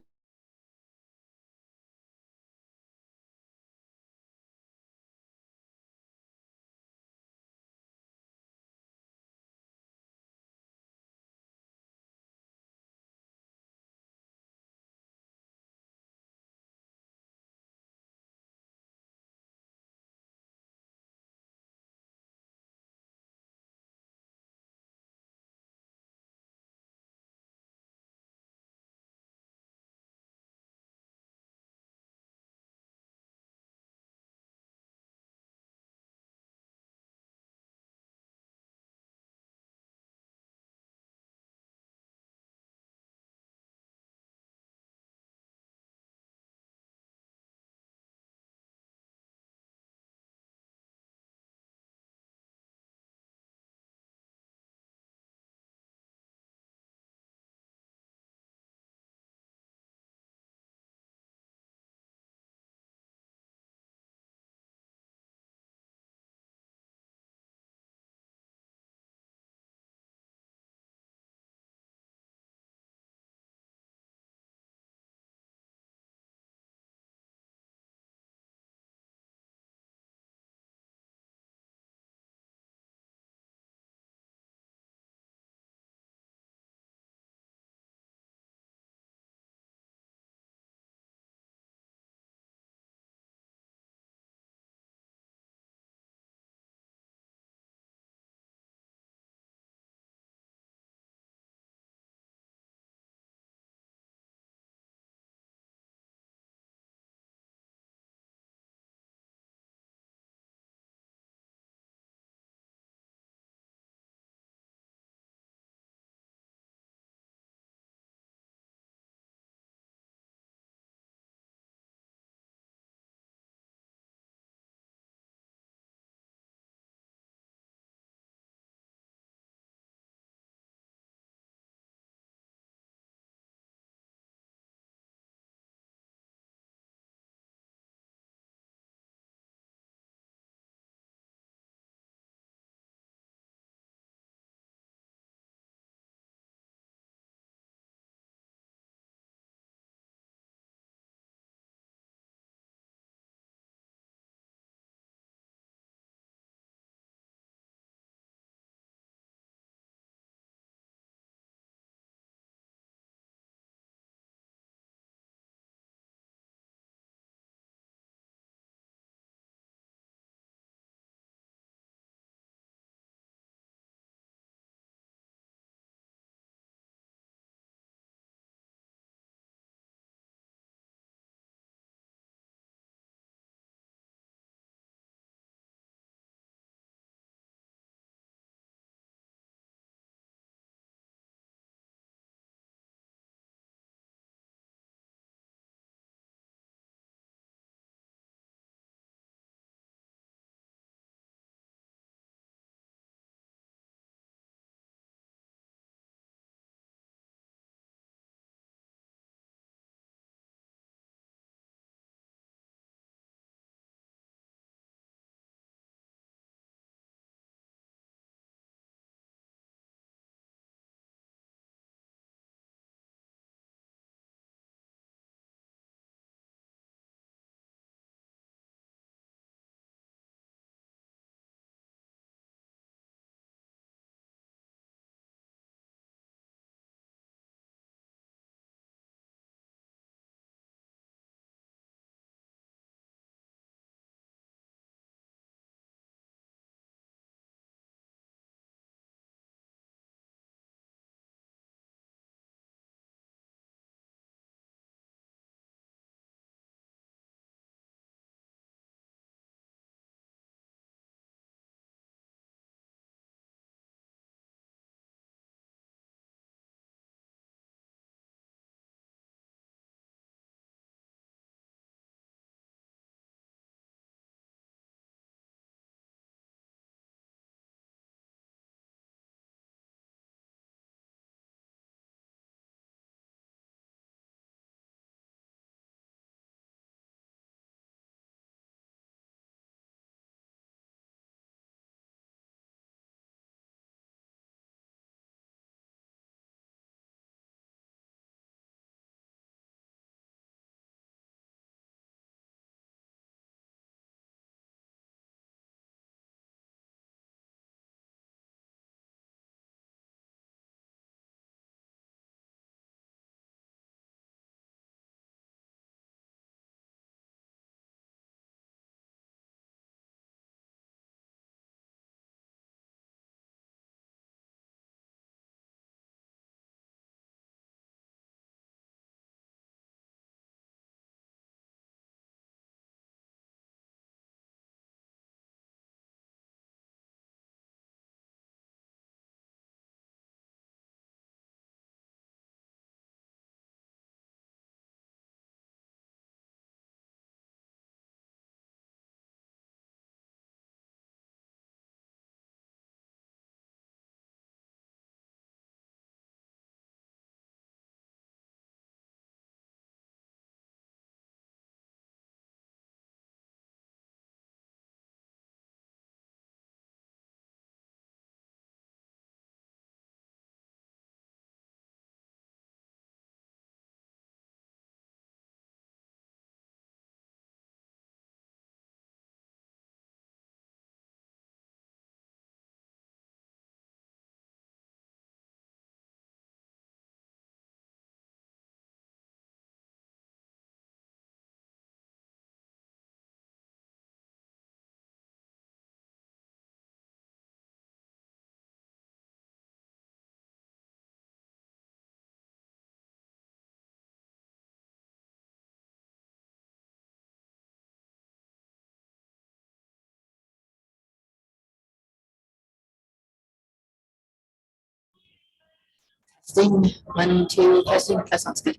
Testing, 1, 2, testing, that sounds good.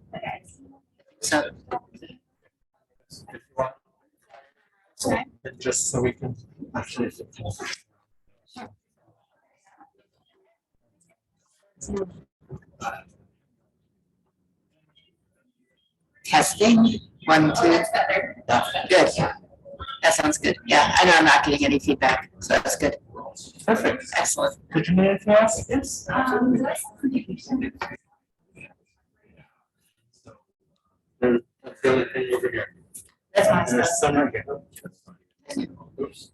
So, Just so we can actually. testing, 1, 2, good. That sounds good. Yeah, I know I'm not getting any feedback, so that's good. Perfect. Excellent. Did you need anything else? Yes. There's the other thing over here. That's my There's stuff. some right here. Oops.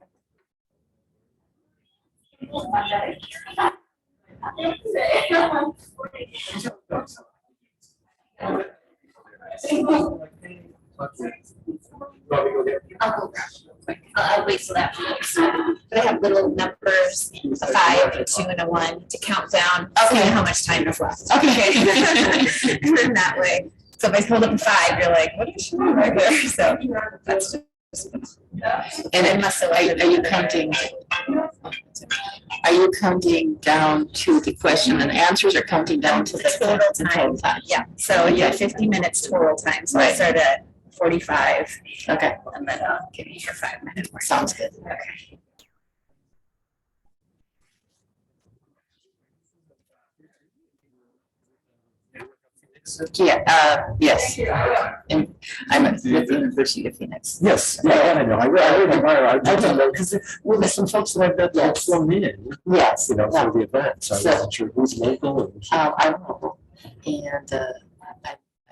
I'll go grab it real quick. I'll wait till that works. But I have little numbers, a 5, a 2, and a 1 to count down. Okay, how much time is left. Okay. And then that way, so if I hold up a 5, you're like, what is she doing right there? So that's just. And it must have, are you counting? Are you counting down to the question and answers, or counting down to the total time? Yeah, so you have 50 minutes total time, so I start at 45. Okay. And then I'll give you your 5-minute mark. Sounds good. Okay. Yeah, yes. And I'm at the University of Phoenix. Yes, yeah, I know. I read the bio. I don't know, because there's some folks that I've met that flown in, Yes. you know, for the event, so I wasn't sure who's local and. I'm local, and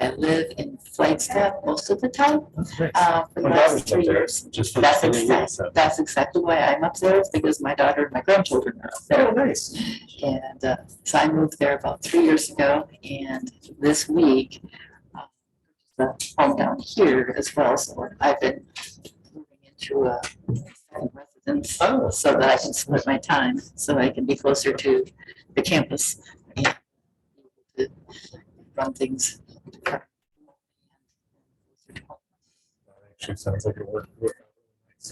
I live in Flagstaff most of the time. For the My last daughter's 3 up there, years. just for That's the 3 years, exactly, so. that's exactly why I'm up there, is because my daughter and my grandchildren are up there. Oh, nice. And so I moved there about 3 years ago, and this week, the home down here as well, so I've been moving into a second residence so that I can split my time, so I can be closer to the campus and to run things. Actually, sounds like it worked.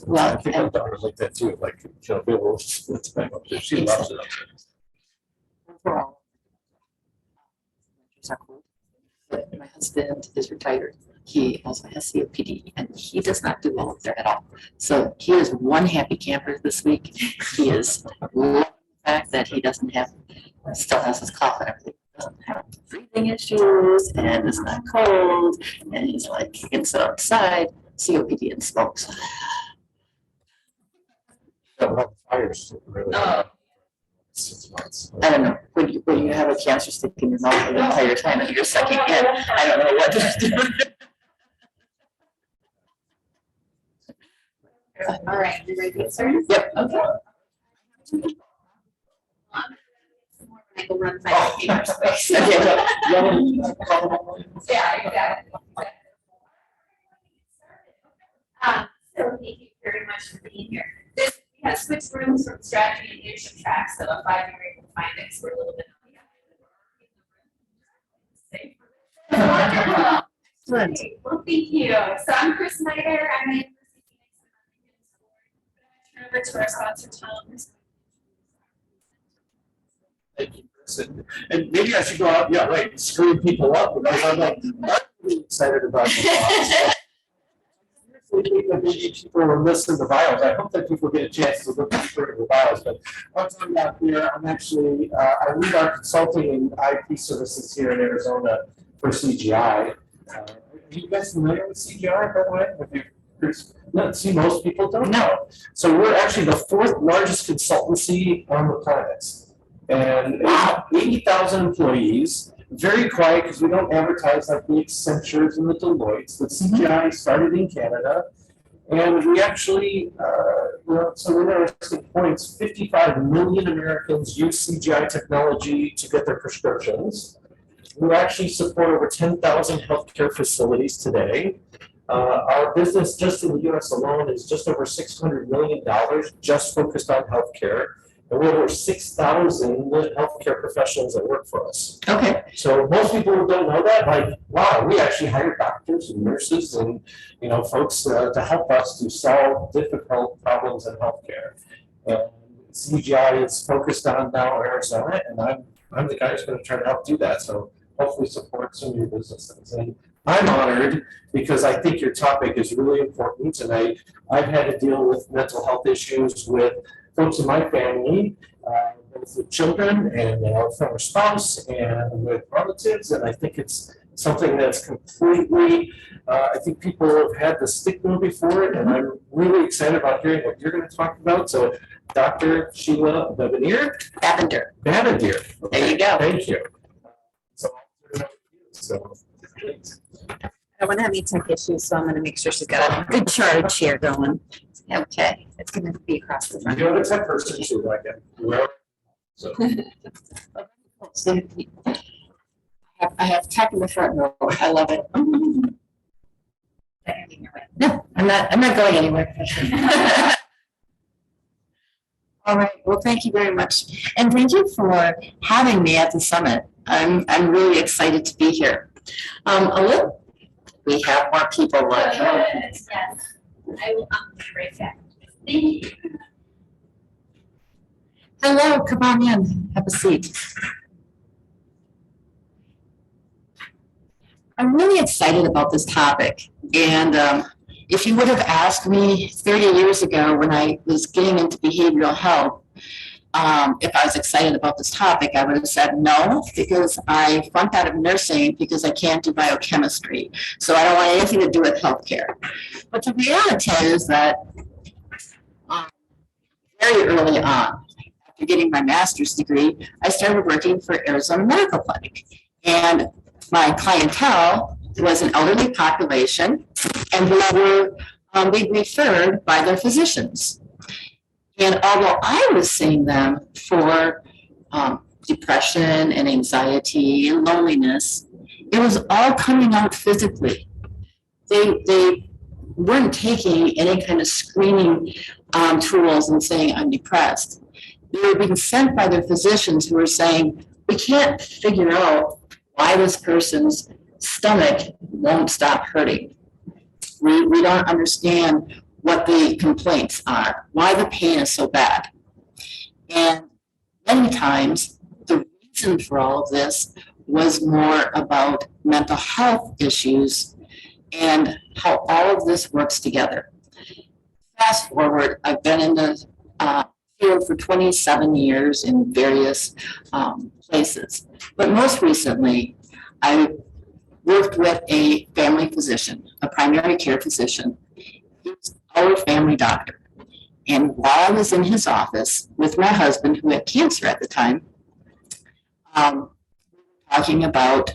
Well, I think my daughter like that too, like, she'll be able to split time up there. She loves it up there. Overall, but my husband is retired. He also has COPD, and he does not do well up there at all. So he is one happy camper this week. He is loving the fact that he doesn't have, still has his cough and everything. Doesn't have breathing issues, and it's not cold, and he's like, he can sit outside, COPD and smokes. Fires really. Oh. 6 months. I don't know, when you have a cancer stick in your mouth the entire time and you're sucking in, I don't know what to do. All right, you ready to get started? Yep. Okay. I go run 5 meters. Yeah, exactly. So thank you very much for being here. We have switched rooms from strategy and leadership tracks, so if 5 you're able to find it, 'cause we're a little bit on the other. Excellent. Well, thank you. So I'm Chris Snyder. I'm the University of Phoenix. Turn over to our sponsor, Tom. Thank you, Chris. And maybe I should go out, yeah, right, screwing people up, because I'm like, I'm really excited about this. Maybe people will listen to bios. I hope that people get a chance to look through the bios. But once I'm out here, I'm actually, I lead our consulting and IP services here in Arizona for CGI. Are you guys familiar with CGI, by the way? Have you, no, see, most people don't know. So we're actually the 4th largest consultancy on the planet. And 80,000 employees. Very quiet because we don't advertise like the Accentures and the Deloittes. The CGI started in Canada, and we actually, some interesting points. 55 million Americans use CGI technology to get their prescriptions. We actually support over 10,000 healthcare facilities today. Our business just in the U.S. alone is just over $600 million, just focused on healthcare. And we have over 6,000 healthcare professionals that work for us. Okay. So most people don't know that, like, wow, we actually hire doctors and nurses and, folks to help us to solve difficult problems in healthcare. And CGI is focused on now Arizona, and I'm I'm the guy who's gonna try to help do that, so hopefully support some of your businesses. And I'm honored because I think your topic is really important, and I've had to deal with mental health issues with folks in my family, both with children and former spouse and with relatives, and I think it's something that's completely, I think people have had the stigma before it, and I'm really excited about hearing what you're going to talk about. So, Dr. Sheila Babinir? Lavender. Babinir. There you go. Thank you. So, I want to have any tech issues, so I'm going to make sure she's got a good charge here going. Okay, it's going to be across the front. you have a tech person too, like that. So, I have tech in the front row. I love it. No, I'm not going anywhere. All right, well, thank you very much. And thank you for having me at the summit. I'm really excited to be here. We have more people. Yes, I will, be right back. Thank you. Hello, come on in, have a seat. I'm really excited about this topic. And if you would have asked me 30 years ago when I was getting into behavioral health, if I was excited about this topic, I would have said no, because I flunked out of nursing because I can't do biochemistry. So I don't want anything to do with healthcare. But the reality is that very early on, after getting my master's degree, I started working for Arizona Medical Clinic. And my clientele was an elderly population, and who were being referred by their physicians. And although I was seeing them for depression and anxiety and loneliness, it was all coming out physically. They weren't taking any kind of screening tools and saying, I'm depressed. They were being sent by their physicians who were saying, we can't figure out why this person's stomach won't stop hurting. We don't understand what the complaints are, why the pain is so bad. And many times, the reason for all of this was more about mental health issues and how all of this works together. Fast forward, I've been in the field for 27 years in various places. But most recently, I worked with a family physician, a primary care physician. He was our family doctor. And while I was in his office with my husband, who had cancer at the time, talking about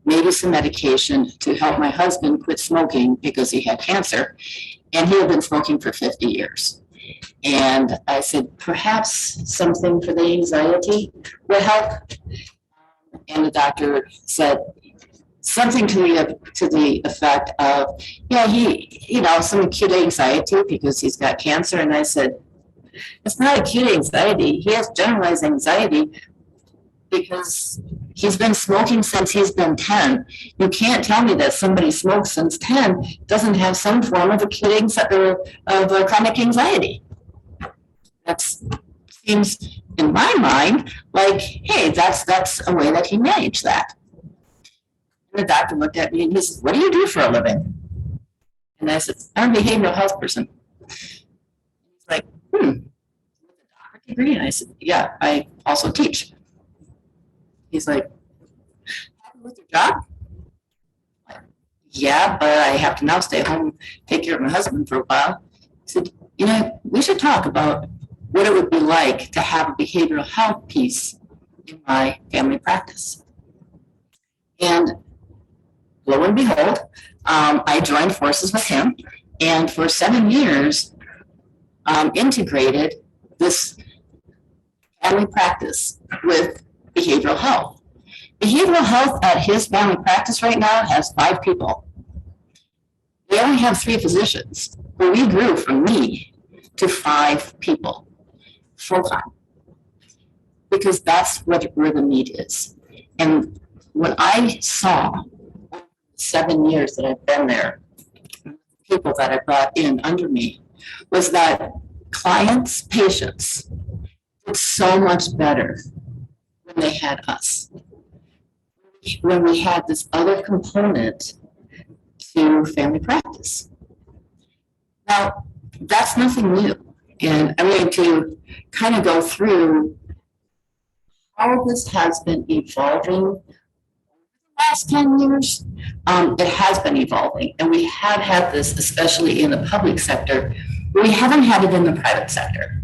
maybe some medication to help my husband quit smoking because he had cancer, and he had been smoking for 50 years. And I said, perhaps something for the anxiety would help. And the doctor said something to the effect of, yeah, he, some acute anxiety because he's got cancer. And I said, it's not acute anxiety. He has generalized anxiety because he's been smoking since he's been 10. You can't tell me that somebody smokes since 10 doesn't have some form of acute anxiety, of chronic anxiety. That seems, in my mind, like, hey, that's a way that he managed that. And the doctor looked at me and he said, what do you do for a living? And I said, I'm a behavioral health person. He's like, with a doctorate degree? And I said, yeah, I also teach. He's like, happy with your job? Like, yeah, but I have to now stay home and take care of my husband for a while. He said, we should talk about what it would be like to have a behavioral health piece in my family practice. And lo and behold, I joined forces with him, and for 7 years, integrated this family practice with behavioral health. Behavioral health at his family practice right now has 5 people. We only have 3 physicians, but we grew from me to 5 people full-time, because that's where the need is. And what I saw 7 years that I've been there, people that I brought in under me, was that clients, patients, did so much better when they had us. When we had this other component to family practice. Now, that's nothing new. And I'm going to kind of go through how this has been evolving the last 10 years. It has been evolving, and we have had this, especially in the public sector. We haven't had it in the private sector.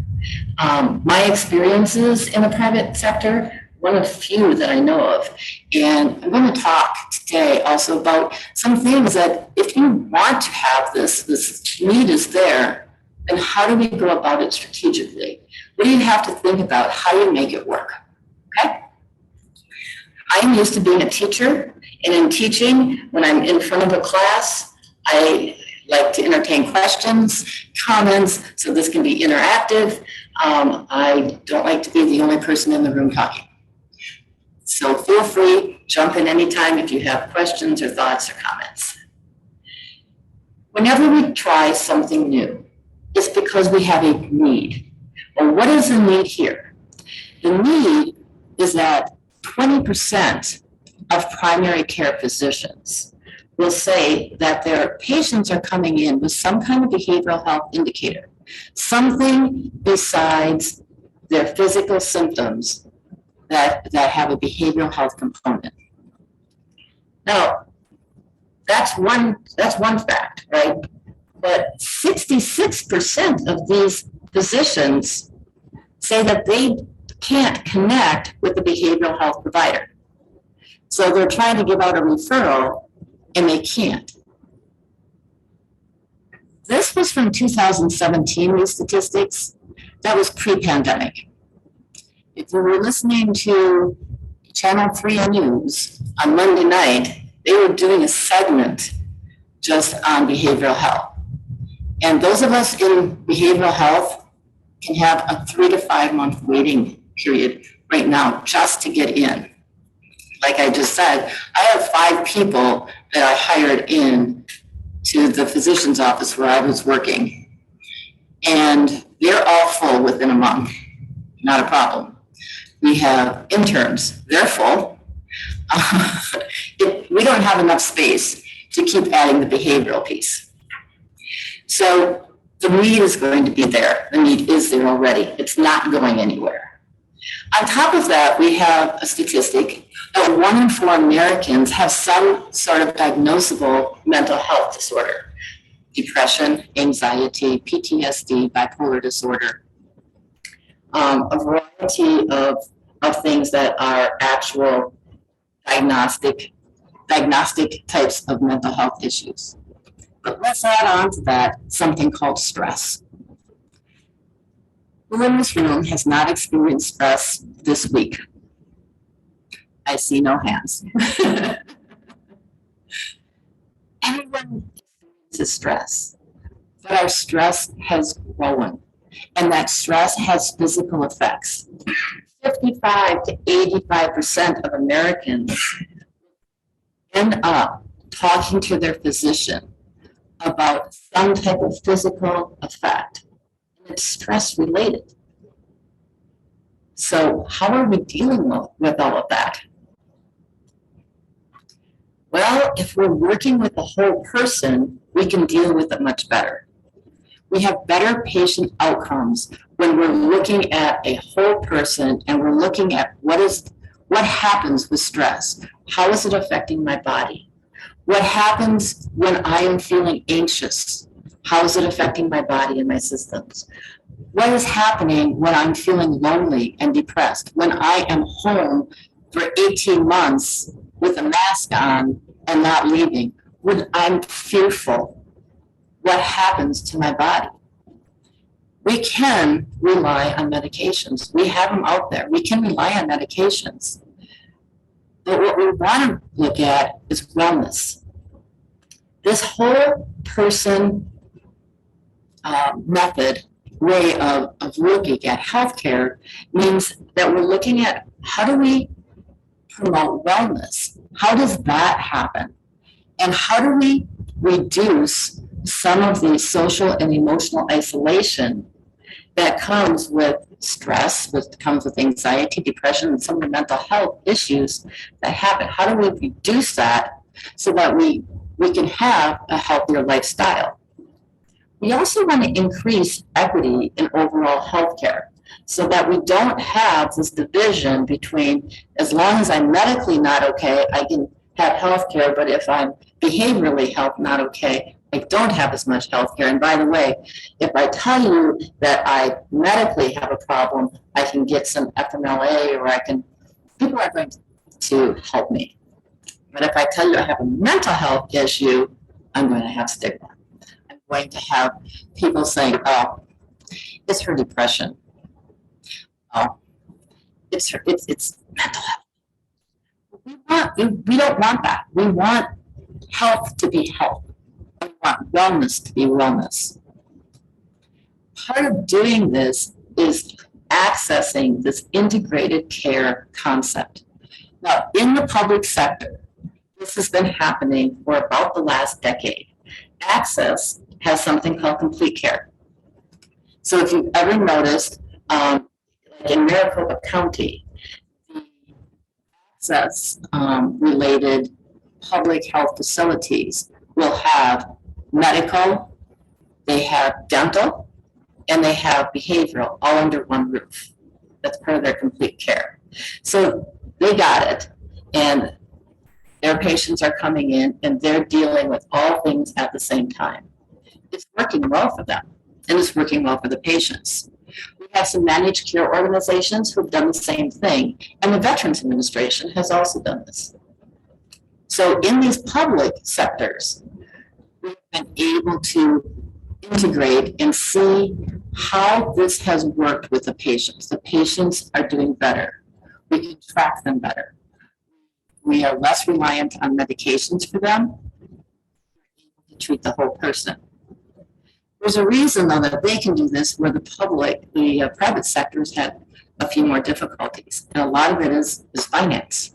My experiences in the private sector, one of few that I know of. And I'm going to talk today also about some things that if you want to have this need is there, then how do we go about it strategically? What do you have to think about? How do you make it work? Okay? I'm used to being a teacher, and in teaching, when I'm in front of a class, I like to entertain questions, comments, so this can be interactive. I don't like to be the only person in the room talking. So feel free, jump in anytime if you have questions or thoughts or comments. Whenever we try something new, it's because we have a need. Well, what is the need here? The need is that 20% of primary care physicians will say that their patients are coming in with some kind of behavioral health indicator, something besides their physical symptoms that have a behavioral health component. Now, that's one fact, right? But 66% of these physicians say that they can't connect with the behavioral health provider. So they're trying to give out a referral and they can't. This was from 2017, these statistics. That was pre-pandemic. If you were listening to Channel 3 News on Monday night, they were doing a segment just on behavioral health. And those of us in behavioral health can have a 3 to 5 month waiting period right now just to get in. Like I just said, I have 5 people that I hired in to the physician's office where I was working. And they're all full within a month, not a problem. We have interns, they're full. We don't have enough space to keep adding the behavioral piece. So the need is going to be there. The need is there already. It's not going anywhere. On top of that, we have a statistic that 1 in 4 Americans have some sort of diagnosable mental health disorder. Depression, anxiety, PTSD, bipolar disorder. A variety of things that are actual diagnostic types of mental health issues. But let's add on to that something called stress. Who in this room has not experienced stress this week? I see no hands. Everyone experiences stress, but our stress has grown, and that stress has physical effects. 55 to 85% of Americans end up talking to their physician about some type of physical effect. It's stress related. So how are we dealing with all of that? Well, if we're working with the whole person, we can deal with it much better. We have better patient outcomes when we're looking at a whole person and we're looking at what happens with stress. How is it affecting my body? What happens when I am feeling anxious? How is it affecting my body and my systems? What is happening when I'm feeling lonely and depressed? When I am home for 18 months with a mask on and not leaving? When I'm fearful? What happens to my body? We can rely on medications. We have them out there. We can rely on medications. But what we want to look at is wellness. This whole person way of looking at healthcare means that we're looking at how do we promote wellness? How does that happen? And how do we reduce some of the social and emotional isolation that comes with stress, which comes with anxiety, depression, and some of the mental health issues that happen. How do we reduce that so that we can have a healthier lifestyle? We also want to increase equity in overall healthcare so that we don't have this division between, as long as I'm medically not okay, I can have healthcare, but if I'm behaviorally not okay, I don't have as much healthcare. And by the way, if I tell you that I medically have a problem, I can get some FMLA, or people are going to help me. But if I tell you I have a mental health issue, I'm going to have stigma. I'm going to have people saying, oh, it's her depression. Oh, it's mental health. We don't want that. We want health to be health. We want wellness to be wellness. Part of doing this is accessing this integrated care concept. Now, in the public sector, this has been happening for about the last decade. Access has something called complete care. So if you've ever noticed, like in Maricopa County, the access related public health facilities will have medical, they have dental, and they have behavioral all under one roof. That's part of their complete care. So they got it, and their patients are coming in and they're dealing with all things at the same time. It's working well for them, and it's working well for the patients. We have some managed care organizations who've done the same thing, and the Veterans Administration has also done this. So in these public sectors, we've been able to integrate and see how this has worked with the patients. The patients are doing better. We can track them better. We are less reliant on medications for them. We're able to treat the whole person. There's a reason, though, that they can do this where the private sectors had a few more difficulties. And a lot of it is finance,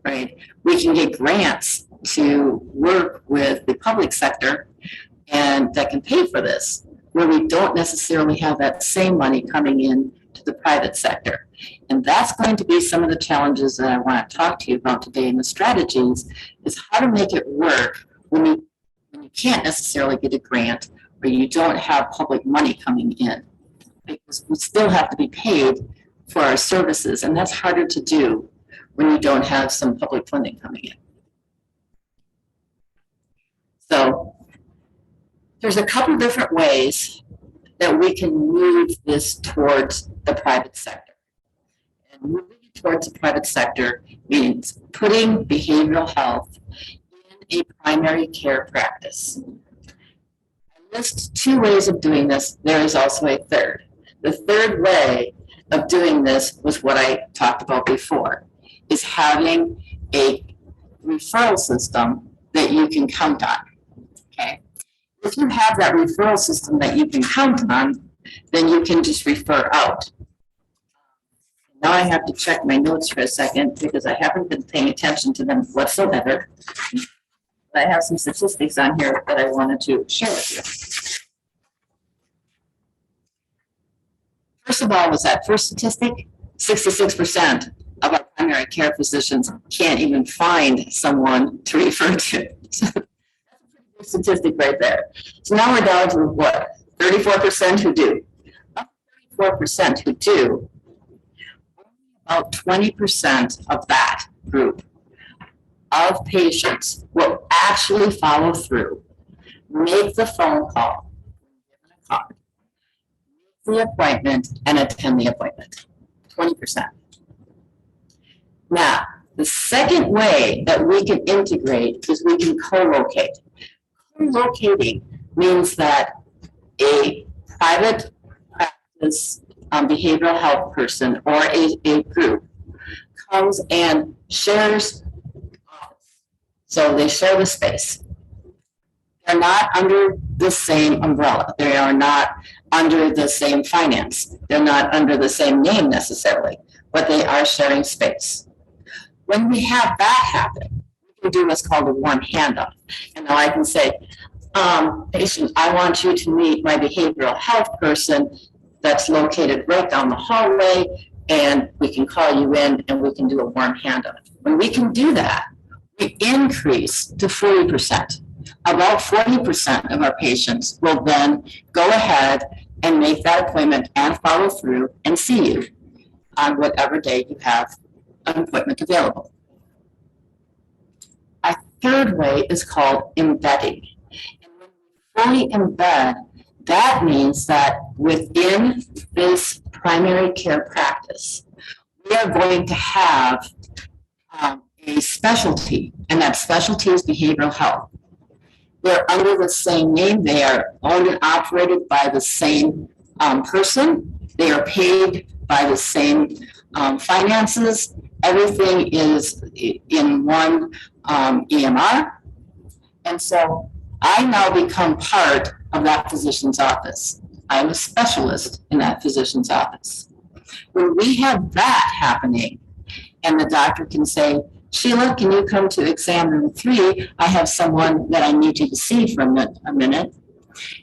right? We can get grants to work with the public sector and that can pay for this, where we don't necessarily have that same money coming in to the private sector. And that's going to be some of the challenges that I want to talk to you about today in the strategies, is how to make it work when you can't necessarily get a grant or you don't have public money coming in, because we still have to be paid for our services, and that's harder to do when you don't have some public funding coming in. So there's a couple different ways that we can move this towards the private sector. And moving it towards the private sector means putting behavioral health in a primary care practice. I list 2 ways of doing this. There is also a third. The third way of doing this was what I talked about before, is having a referral system that you can count on, okay? If you have that referral system that you can count on, then you can just refer out. Now I have to check my notes for a second because I haven't been paying attention to them whatsoever. But I have some statistics on here that I wanted to share with you. First of all, was that first statistic? 66% of our primary care physicians can't even find someone to refer to. So that's a pretty good statistic right there. So now we're down to what? 34% who do. Of 34% who do, about 20% of that group of patients will actually follow through, make the phone call, make the appointment, and attend the appointment. 20%. Now, the second way that we can integrate is we can co-locate. Co-locating means that a private practice behavioral health person or a group comes and shares office. So they share the space. They're not under the same umbrella. They are not under the same finance. They're not under the same name necessarily, but they are sharing space. When we have that happen, we can do what's called a warm handoff. And now I can say, patient, I want you to meet my behavioral health person. that's located right down the hallway, and we can call you in and we can do a warm handoff. When we can do that, we increase to 40%. About 40% of our patients will then go ahead and make that appointment and follow through and see you on whatever day you have an appointment available. Our third way is called embedding. And when we fully embed, that means that within this primary care practice, we are going to have a specialty, and that specialty is behavioral health. They're under the same name. They are owned and operated by the same person. They are paid by the same finances. Everything is in one EMR. And so I now become part of that physician's office. I'm a specialist in that physician's office. When we have that happening, and the doctor can say, Sheila, can you come to exam room 3? I have someone that I need you to see for a minute.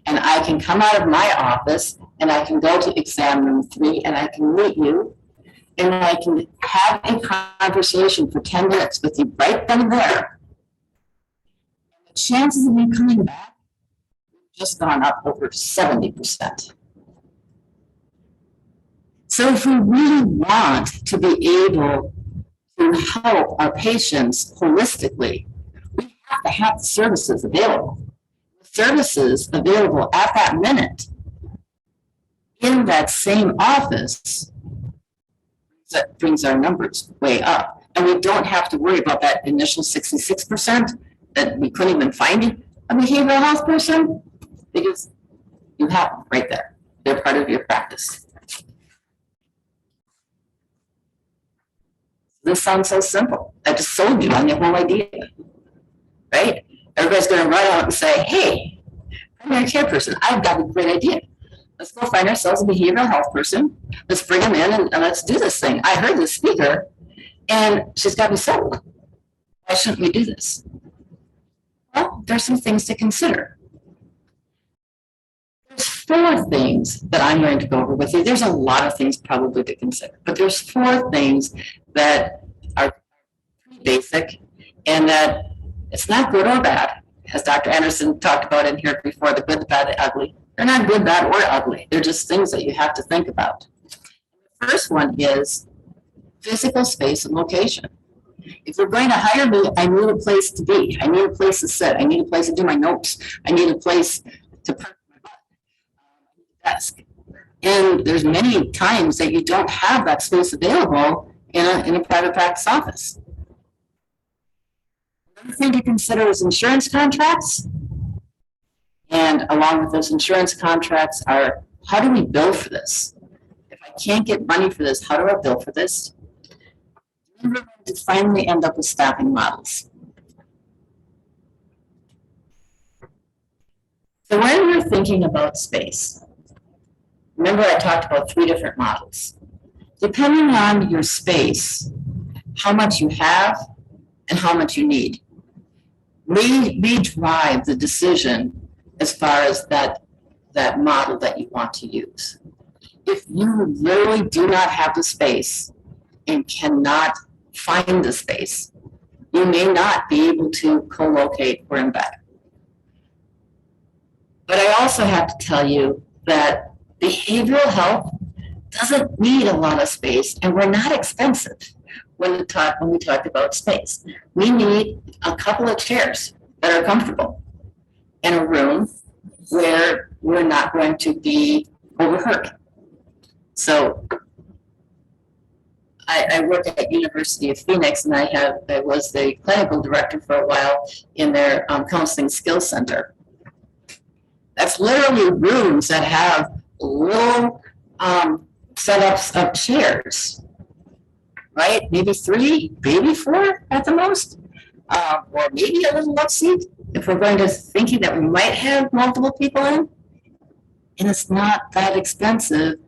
And I can come out of my office and I can go to exam room 3 and I can meet you and I can have a conversation for 10 minutes with you right then and there. The chances of you coming back have just gone up over 70%. So if we really want to be able to help our patients holistically, we have to have the services available. The services available at that minute in that same office that brings our numbers way up. And we don't have to worry about that initial 66% that we couldn't even find a behavioral health person, because you have them right there. They're part of your practice. This sounds so simple. I just sold you on the whole idea, right? Everybody's going to run out and say, hey, primary care person, I've got a great idea. Let's go find ourselves a behavioral health person. Let's bring them in and let's do this thing. I heard this speaker and she's got me sold. Why shouldn't we do this? Well, there's some things to consider. There's 4 things that I'm going to go over with you. There's a lot of things probably to consider, but there's 4 things that are pretty basic and that it's not good or bad. As Dr. Anderson talked about in here before, the good, the bad, the ugly. They're not good, bad, or ugly. They're just things that you have to think about. The first one is physical space and location. If you're going to hire me, I need a place to be. I need a place to sit. I need a place to do my notes. I need a place to park my butt, desk. And there's many times that you don't have that space available in a private practice office. Another thing to consider is insurance contracts. And along with those insurance contracts are, how do we bill for this? If I can't get money for this, how do I bill for this? And we're going to finally end up with staffing models. So when we're thinking about space, remember I talked about 3 different models. Depending on your space, how much you have and how much you need, we drive the decision as far as that model that you want to use. If you literally do not have the space and cannot find the space, you may not be able to co-locate or embed. But I also have to tell you that behavioral health doesn't need a lot of space, and we're not expensive when we talk about space. We need a couple of chairs that are comfortable in a room where we're not going to be overheard. So I work at University of Phoenix, and I was the clinical director for a while in their counseling skills center. That's literally rooms that have little setups of chairs, right? Maybe 3, maybe 4 at the most, or maybe a little love seat if we're going to thinking that we might have multiple people in. And it's not that expensive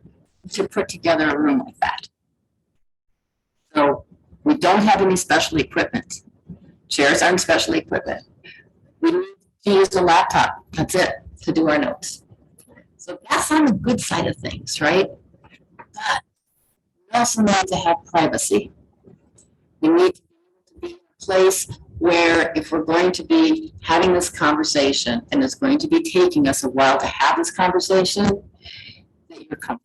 to put together a room like that. So we don't have any special equipment. Chairs aren't special equipment. We need to use a laptop, that's it, to do our notes. So that's on the good side of things, right? But we also need to have privacy. We need to be in a place where if we're going to be having this conversation, and it's going to be taking us a while to have this conversation, that you're comfy.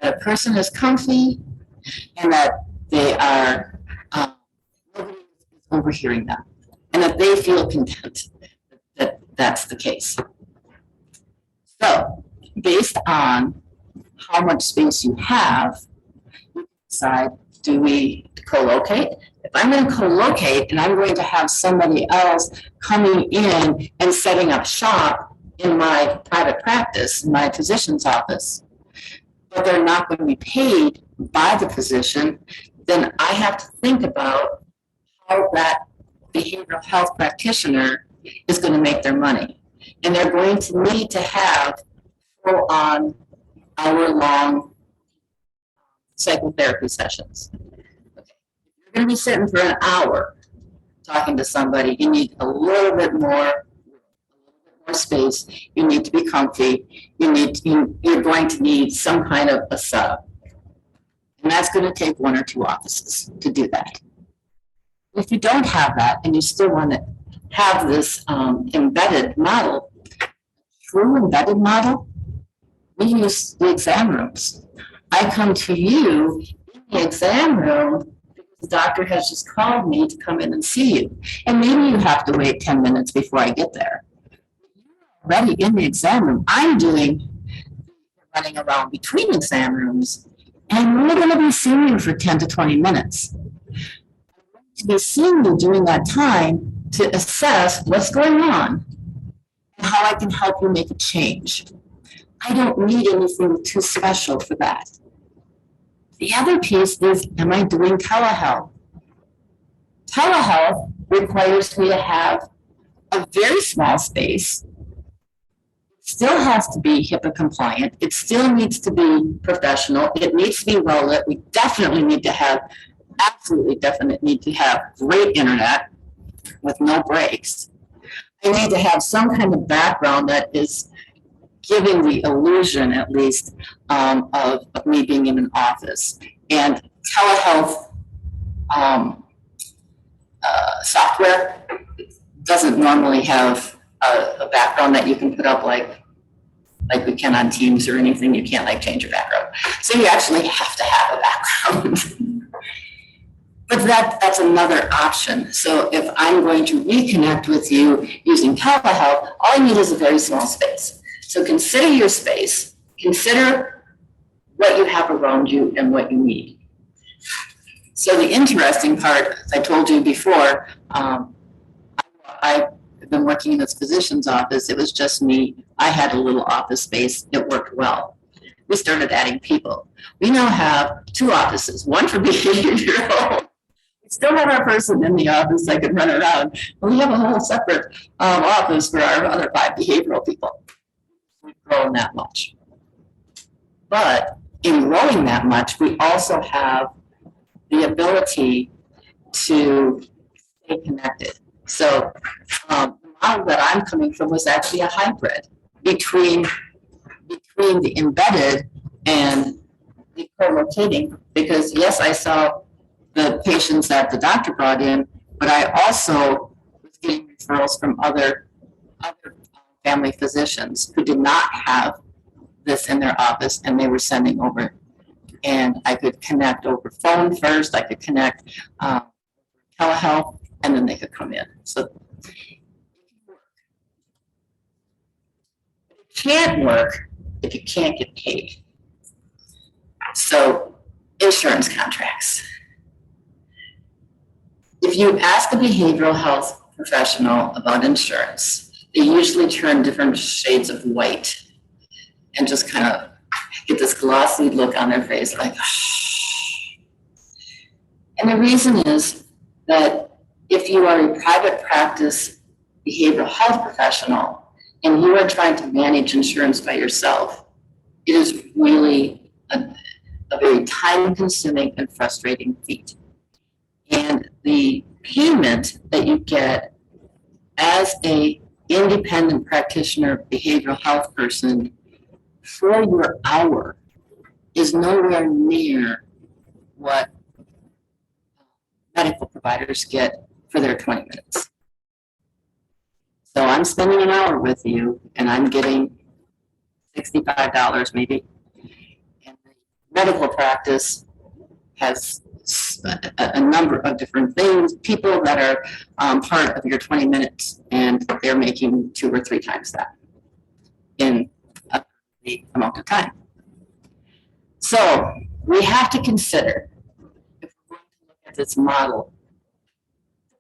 That a person is comfy and that they are, nobody is overhearing them. And that they feel content that that's the case. So, based on how much space you have, you decide, do we co-locate? If I'm going to co-locate and I'm going to have somebody else coming in and setting up shop in my private practice, in my physician's office, but they're not going to be paid by the physician, then I have to think about how that behavioral health practitioner is going to make their money. And they're going to need to have full-on, hour-long psychotherapy sessions. Okay. If you're going to be sitting for an hour talking to somebody, you need a little bit more space. You need to be comfy. You're going to need some kind of a setup. And that's going to take 1 or 2 offices to do that. If you don't have that and you still want to have this embedded model, true embedded model, we use the exam rooms. I come to you in the exam room because the doctor has just called me to come in and see you. And maybe you have to wait 10 minutes before I get there. You're already in the exam room. I'm running around between exam rooms, and we're going to be seeing you for 10 to 20 minutes. To be seeing you during that time to assess what's going on and how I can help you make a change. I don't need anything too special for that. The other piece is, am I doing telehealth? Telehealth requires me to have a very small space. It still has to be HIPAA compliant. It still needs to be professional. It needs to be well lit. We definitely need to have need to have great internet with no breaks. I need to have some kind of background that is giving the illusion, at least, of me being in an office. And telehealth software doesn't normally have a background that you can put up like we can on Teams or anything. You can't change your background. So you actually have to have a background. But that's another option. So if I'm going to reconnect with you using telehealth, all I need is a very small space. So consider your space, consider what you have around you and what you need. So the interesting part, as I told you before, I've been working in this physician's office. It was just me. I had a little office space. It worked well. We started adding people. We now have 2 offices, one for behavioral. Still have our person in the office that can run around. We have a whole separate office for our other 5 behavioral people. We've grown that much. But in growing that much, we also have the ability to stay connected. So the model that I'm coming from was actually a hybrid between the embedded and the co-locating. Because yes, I saw the patients that the doctor brought in, but I also was getting referrals from other family physicians who did not have this in their office, and they were sending over. And I could connect over phone first, I could connect telehealth, and then they could come in. So it can't work if you can't get paid. So insurance contracts. If you ask a behavioral health professional about insurance, they usually turn different shades of white and just kind of get this glossy look on their face like, shh. And the reason is that if you are a private practice behavioral health professional and you are trying to manage insurance by yourself, it is really a very time-consuming and frustrating feat. And the payment that you get as a independent practitioner behavioral health person for your hour is nowhere near what medical providers get for their 20 minutes. So I'm spending an hour with you and I'm getting $65 maybe. And the medical practice has a number of different things, people that are part of your 20 minutes, and they're making 2 or 3 times that in the amount of time. So we have to consider, if we're going to look at this model,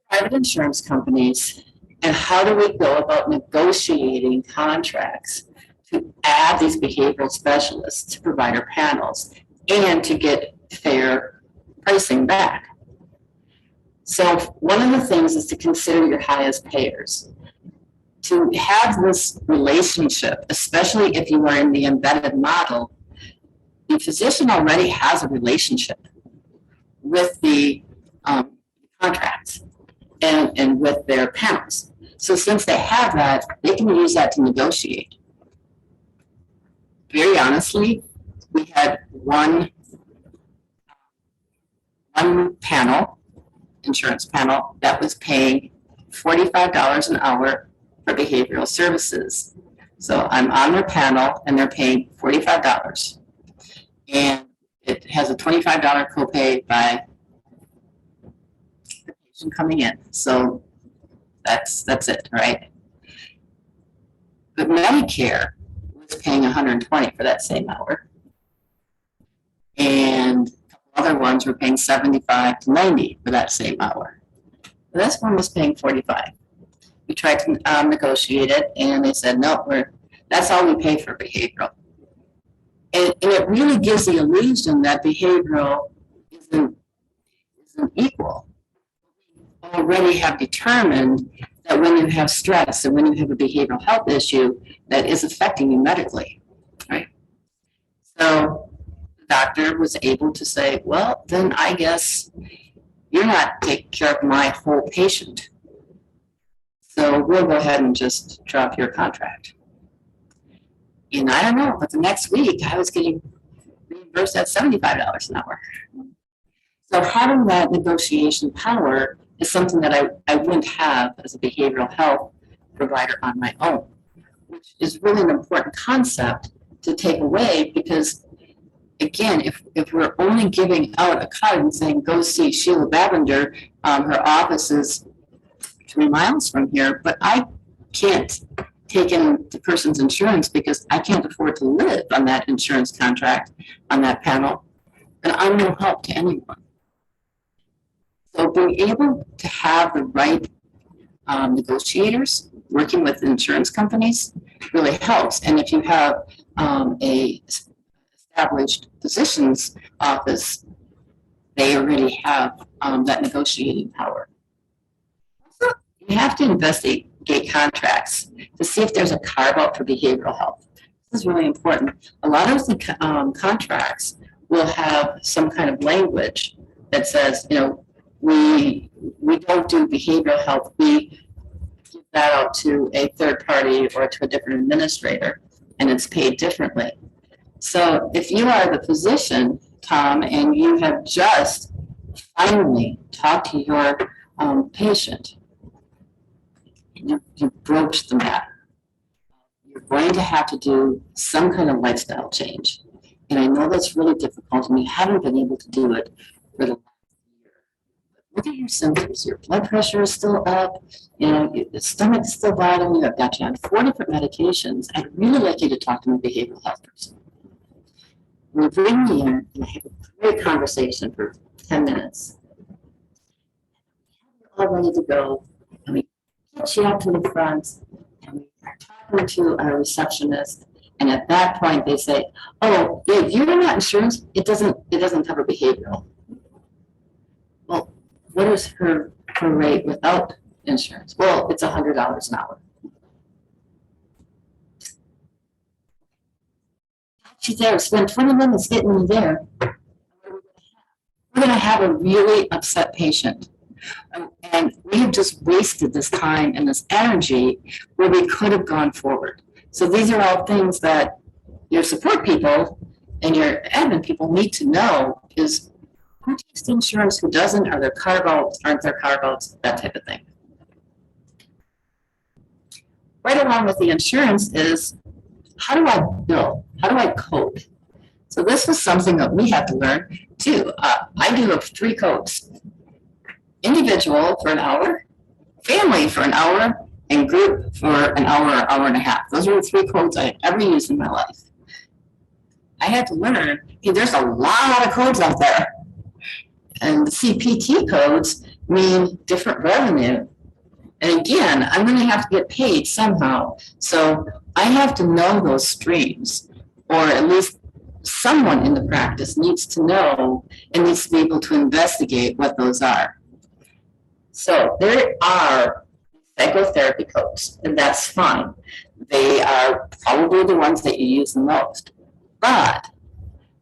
private insurance companies, and how do we go about negotiating contracts to add these behavioral specialists to provider panels and to get fair pricing back. So one of the things is to consider your highest payers. To have this relationship, especially if you are in the embedded model, the physician already has a relationship with the contracts and with their panels. So since they have that, they can use that to negotiate. Very honestly, we had one panel, insurance panel, that was paying $45 an hour for behavioral services. So I'm on their panel and they're paying $45. And it has a $25 copay by the patient coming in. So that's it, right? But Medicare was paying $120 for that same hour. And other ones were paying $75 to $90 for that same hour. This one was paying $45. We tried to negotiate it, and they said, no, that's all we pay for behavioral. And it really gives the illusion that behavioral isn't equal. We already have determined that when you have stress and when you have a behavioral health issue that is affecting you medically, right? So doctor was able to say, well, then I guess you're not taking care of my whole patient. So we'll go ahead and just drop your contract. And I don't know, but the next week I was getting reimbursed at $75 an hour. So having that negotiation power is something that I wouldn't have as a behavioral health provider on my own, which is really an important concept to take away, because again, if we're only giving out a card and saying, go see Sheila Babender, her office is 3 miles from here, but I can't take in the person's insurance because I can't afford to live on that insurance contract, on that panel, then I'm no help to anyone. So being able to have the right negotiators working with insurance companies really helps. And if you have a established physician's office, they already have that negotiating power. Also, you have to investigate contracts to see if there's a carve out for behavioral health. This is really important. A lot of the contracts will have some kind of language that says, you know, we don't do behavioral health. We give that out to a third party or to a different administrator, and it's paid differently. So if you are the physician, Tom, and you have just finally talked to your patient, you broached the matter, you're going to have to do some kind of lifestyle change. And I know that's really difficult, and you haven't been able to do it for the last year. Look at your symptoms. Your blood pressure is still up, the stomach's still bothering you. I've got you on 4 different medications. I'd really like you to talk to my behavioral health person. We bring me in and I have a great conversation for 10 minutes. We're all ready to go. And we get you up to the front and we are talking to our receptionist. And at that point they say, oh, yeah, you're not insurance. It doesn't cover behavioral. Well, what is her rate without insurance? Well, it's $100 an hour. She's there, spend 20 minutes getting me there. We're going to have a really upset patient. And we have just wasted this time and this energy where we could have gone forward. So these are all things that, your support people and your admin people need to know is who takes the insurance, who doesn't, are there carve-outs, aren't there carve-outs, that type of thing. Right along with the insurance is, how do I bill? How do I code? So this was something that we had to learn too. I do have 3 codes. Individual for an hour, family for an hour, and group for an hour and a half. Those are the 3 codes I ever used in my life. I had to learn, hey, there's a lot of codes out there. And the CPT codes mean different revenue. And again, I'm going to have to get paid somehow. So I have to know those streams, or at least someone in the practice needs to know and needs to be able to investigate what those are. So there are psychotherapy codes, and that's fine. They are probably the ones that you use the most. But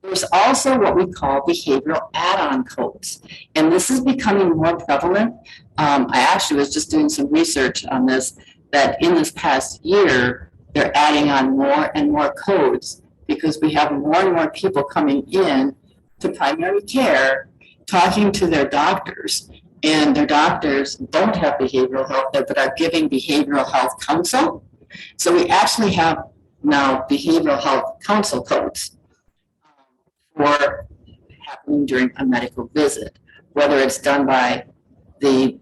there's also what we call behavioral add-on codes, and this is becoming more prevalent. I actually was just doing some research on this, that in this past year, they're adding on more and more codes because we have more and more people coming in to primary care, talking to their doctors, and their doctors don't have behavioral health, but are giving behavioral health counsel. So we actually have now behavioral health counsel codes for happening during a medical visit, whether it's done by the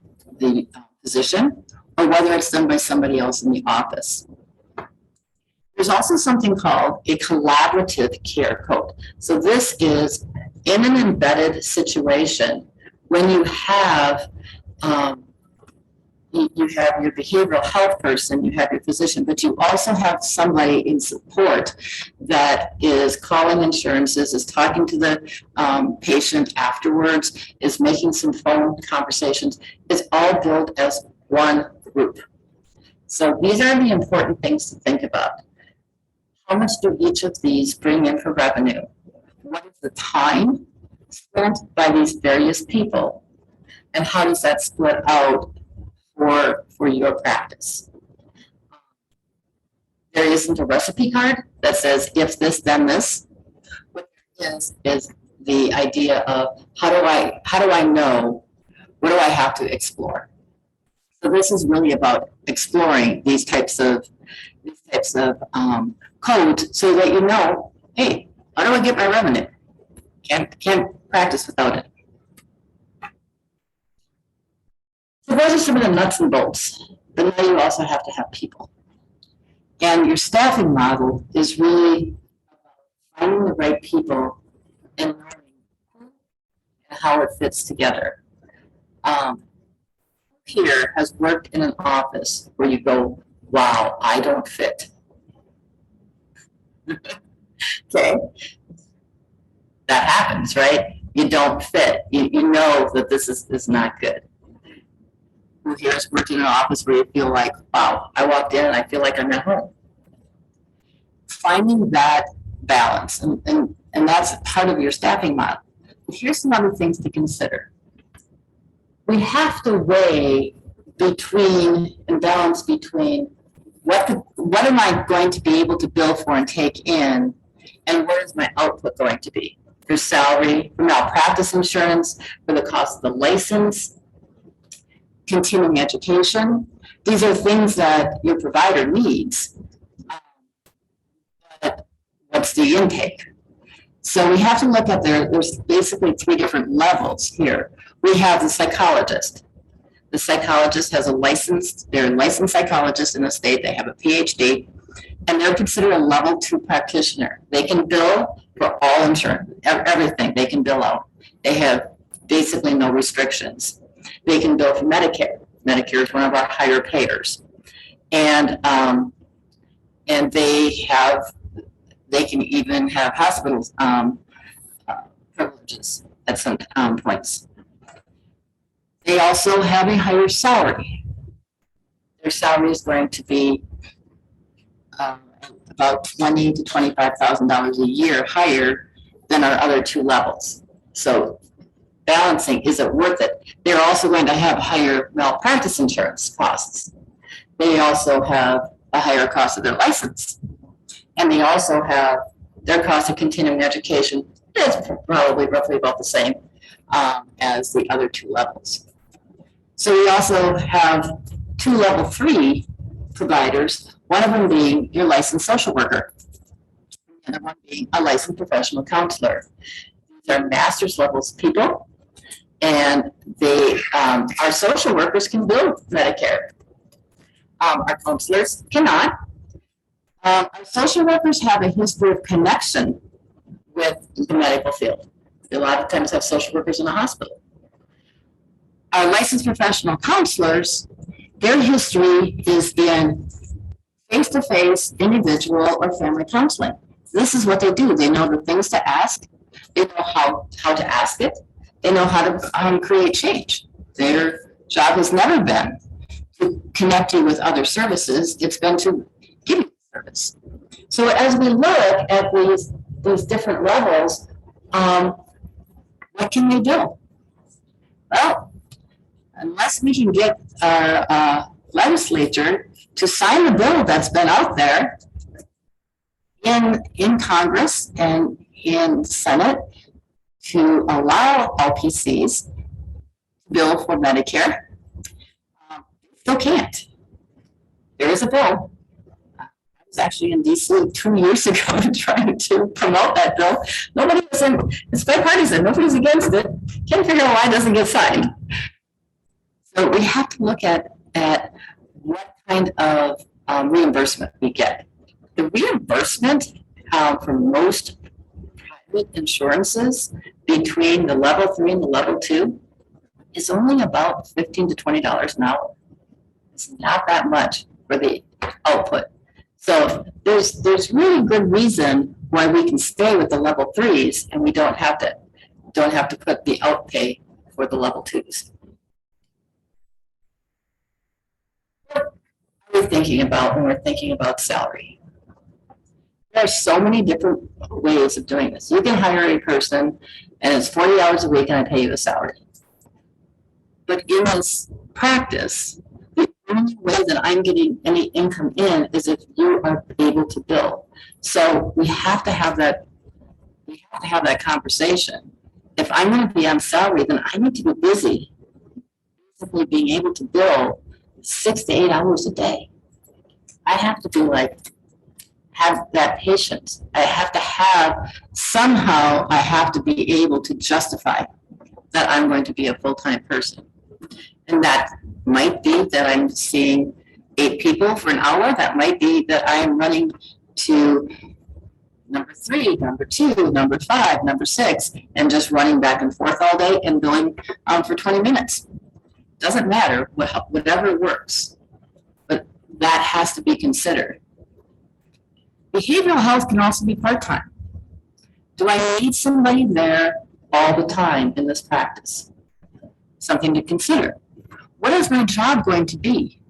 physician or whether it's done by somebody else in the office. There's also something called a collaborative care code. So this is in an embedded situation when you have you have your behavioral health person, you have your physician, but you also have somebody in support that is calling insurances, is talking to the patient afterwards, is making some phone conversations. It's all billed as one group. So these are the important things to think about. How much do each of these bring in for revenue? What is the time spent by these various people? And how does that split out for your practice? There isn't a recipe card that says if this, then this. What there is the idea of how do I know, what do I have to explore? So this is really about exploring these types of codes so that you know, hey, how do I get my revenue? Can't practice without it. So those are some of the nuts and bolts, but now you also have to have people. And your staffing model is really finding the right people and learning who and how it fits together. Here has worked in an office where you go, wow, I don't fit. Okay, that happens, right? You don't fit. You know that this is not good. Who here has worked in an office where you feel like, wow, I walked in and I feel like I'm at home. Finding that balance, and that's part of your staffing model. But here's some other things to consider. We have to weigh between and balance between what am I going to be able to bill for and take in, and what is my output going to be? For salary, for malpractice insurance, for the cost of the license, continuing education. These are things that your provider needs. But what's the intake? So we have to look at there's basically 3 different levels here. We have the psychologist. The psychologist has they're a licensed psychologist in the state, they have a PhD, and they're considered a level 2 practitioner. They can bill for all insurance, everything they can bill out. They have basically no restrictions. They can bill for Medicare. Medicare is one of our higher payers. And they can even have hospitals privileges at some points. They also have a higher salary. Their salary is going to be about $20,000 to $25,000 a year higher than our other 2 levels. So balancing, is it worth it? They're also going to have higher malpractice insurance costs. They also have a higher cost of their license. And they also have their cost of continuing education is probably roughly about the same as the other two levels. So we also have 2 level 3 providers, one of them being your licensed social worker, the other one being a licensed professional counselor. These are master's levels people, and they, our social workers can bill Medicare. Our counselors cannot. Our social workers have a history of connection with the medical field. A lot of times have social workers in the hospital. Our licensed professional counselors, their history is in face-to-face, individual, or family counseling. This is what they do. They know the things to ask. They know how to ask it. They know how to create change. Their job has never been to connect you with other services. It's been to give you service. So as we look at these different levels, what can they do? Well, unless we can get our legislature to sign the bill that's been out there in Congress and in the Senate to allow LPCs to bill for Medicare, still can't. There is a bill. I was actually in DC 2 years ago trying to promote that bill. Nobody was in, it's bipartisan, nobody's against it. Can't figure out why it doesn't get signed. So we have to look at what kind of reimbursement we get. The reimbursement for most private insurances between the level 3 and the level 2 is only about $15 to $20 an hour. It's not that much for the output. So there's really good reason why we can stay with the level 3s and we don't have to put the outpay for the level 2s. What are we thinking about when we're thinking about salary? There are so many different ways of doing this. You can hire a person and it's 40 hours a week and I pay you a salary. But in this practice, the only way that I'm getting any income in is if you are able to bill. So we have to have that conversation. If I'm going to be on salary, then I need to be busy, simply being able to bill 6 to 8 hours a day. I have to have that patience. I have to be able to justify that I'm going to be a full-time person. And that might be that I'm seeing 8 people for an hour. That might be that I am running to number 3, number 2, number 5, number 6, and just running back and forth all day and billing for 20 minutes. Doesn't matter, whatever works. But that has to be considered. Behavioral health can also be part-time. Do I need somebody there all the time in this practice? Something to consider. What is my job going to be?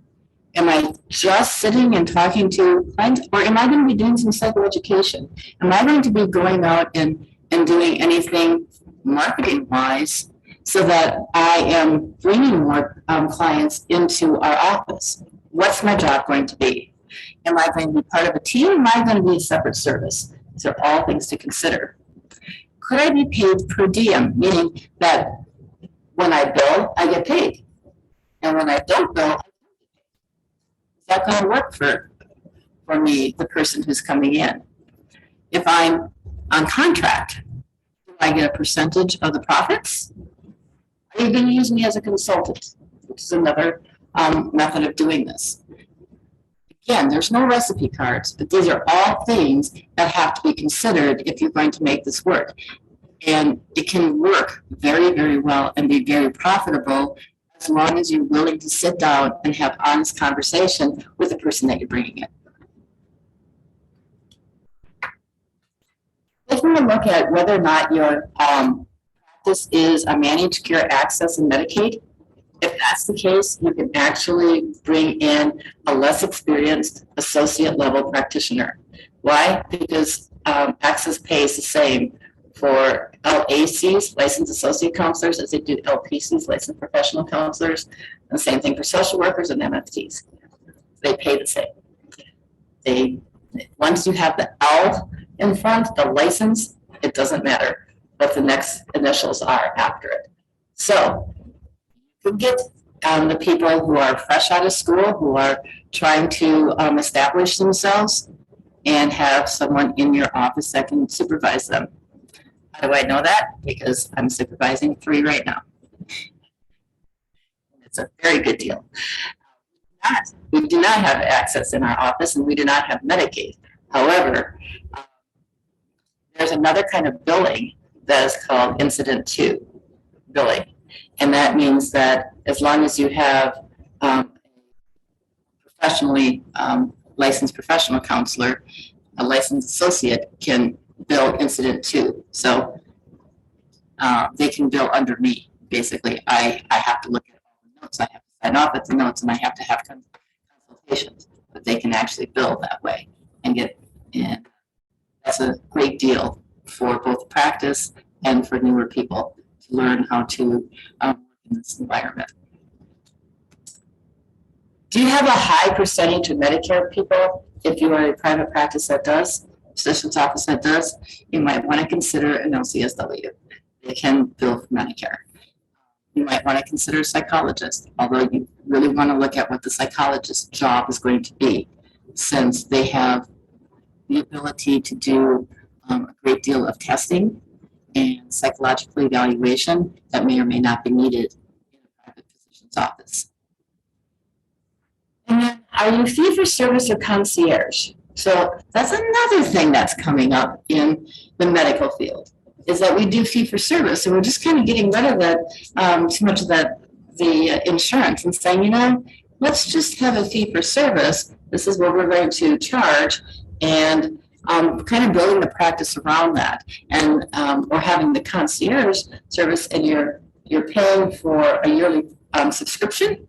Am I just sitting and talking to clients, or am I going to be doing some psychoeducation? Am I going to be going out and doing anything marketing-wise so that I am bringing more clients into our office? What's my job going to be? Am I going to be part of a team? Am I going to be a separate service? These are all things to consider. Could I be paid per diem, meaning that when I bill, I get paid, and when I don't bill, is that going to work for me, the person who's coming in? If I'm on contract, do I get a percentage of the profits? Are you going to use me as a consultant, which is another method of doing this? Again, there's no recipe cards, but these are all things that have to be considered if you're going to make this work. And it can work very, very well and be very profitable as long as you're willing to sit down and have honest conversation with the person that you're bringing in. Taking a look at whether or not your practice is a managed care access in Medicaid, if that's the case, you can actually bring in a less experienced associate level practitioner. Why? Because access pays the same for LACs, licensed associate counselors, as they do LPCs, licensed professional counselors, and the same thing for social workers and MFTs. They pay the same. Once you have the L in front, the license, it doesn't matter what the next initials are after it. So you can get the people who are fresh out of school, who are trying to establish themselves, and have someone in your office that can supervise them. How do I know that? Because I'm supervising 3 right now. It's a very good deal. We do not have access in our office, and we do not have Medicaid. However, there's another kind of billing that is called Incident 2 billing. And that means that as long as you have professionally licensed professional counselor, a licensed associate can bill Incident 2. So they can bill under me, basically. I have to look at all the notes, I have to sign off at the notes, and I have to have consultations. But they can actually bill that way and get in. That's a great deal for both practice and for newer people to learn how to work in this environment. Do you have a high percentage of Medicare people? If you are a private practice that does, physician's office that does, you might want to consider an LCSW. They can bill for Medicare. You might want to consider a psychologist, although you really want to look at what the psychologist's job is going to be, since they have the ability to do a great deal of testing and psychological evaluation that may or may not be needed in a private physician's office. And then, are you fee-for-service or concierge? So that's another thing that's coming up in the medical field, is that we do fee-for-service, and we're just kind of getting rid of that, too much of that, the insurance, and saying, you know, let's just have a fee-for-service. This is what we're going to charge, and kind of building the practice around that, and or having the concierge service, and you're paying for a yearly subscription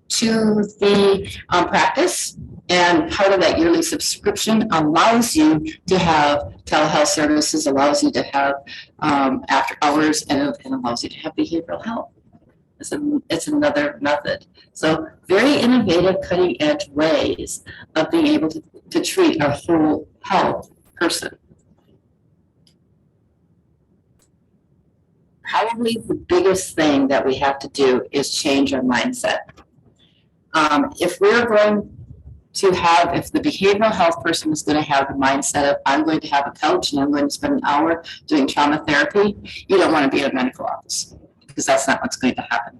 to the practice, and part of that yearly subscription allows you to have telehealth services, allows you to have after hours, and allows you to have behavioral health. It's another method. So very innovative, cutting edge ways of being able to treat a whole health person. Probably the biggest thing that we have to do is change our mindset. If we're going to have, if the behavioral health person is going to have the mindset of, I'm going to have a couch and I'm going to spend an hour doing trauma therapy, you don't want to be in a medical office, because that's not what's going to happen.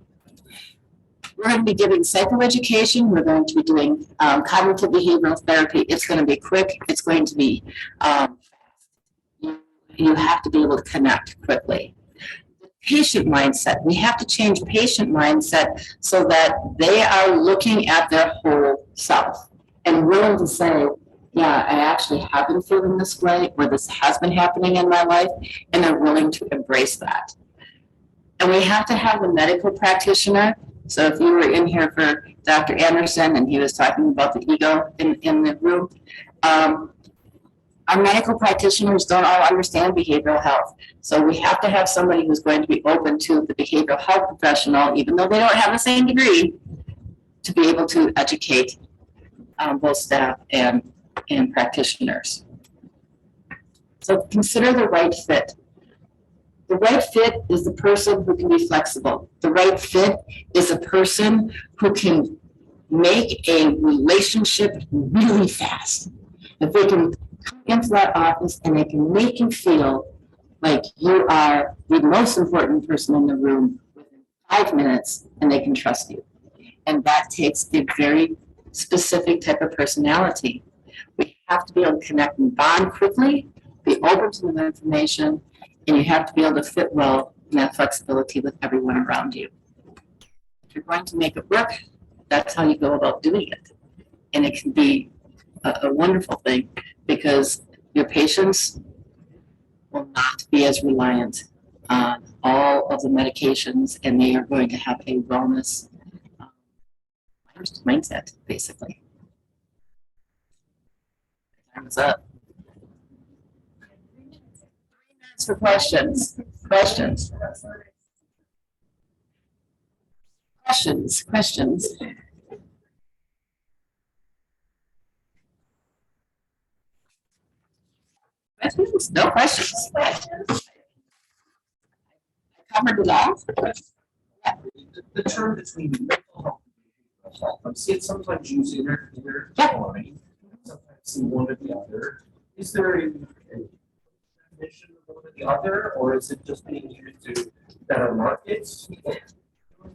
We're going to be giving psychoeducation. We're going to be doing cognitive behavioral therapy. It's going to be quick. It's going to be fast. You have to be able to connect quickly. Patient mindset. We have to change patient mindset so that they are looking at their whole self and willing to say, yeah, I actually have been feeling this way, or this has been happening in my life, and they're willing to embrace that. And we have to have a medical practitioner. So if you were in here for Dr. Anderson and he was talking about the ego in the room, our medical practitioners don't all understand behavioral health. So we have to have somebody who's going to be open to the behavioral health professional, even though they don't have the same degree, to be able to educate both staff and practitioners. So consider the right fit. The right fit is the person who can be flexible. The right fit is a person who can make a relationship really fast. If they can come into that office and they can make you feel like you are the most important person in the room within 5 minutes, and they can trust you. And that takes a very specific type of personality. We have to be able to connect and bond quickly, be open to the information, and you have to be able to fit well in that flexibility with everyone around you. If you're going to make it work, that's how you go about doing it. And it can be a wonderful thing, because your patients will not be as reliant on all of the medications, and they are going to have a wellness mindset, basically. Time's up. 3 minutes for questions. Questions. questions? No questions. Covered it all. The term between mental health and behavioral health, I see it sometimes used intertwined, sometimes see one or the other. Is there a definition of one or the other, or is it just being used to better markets?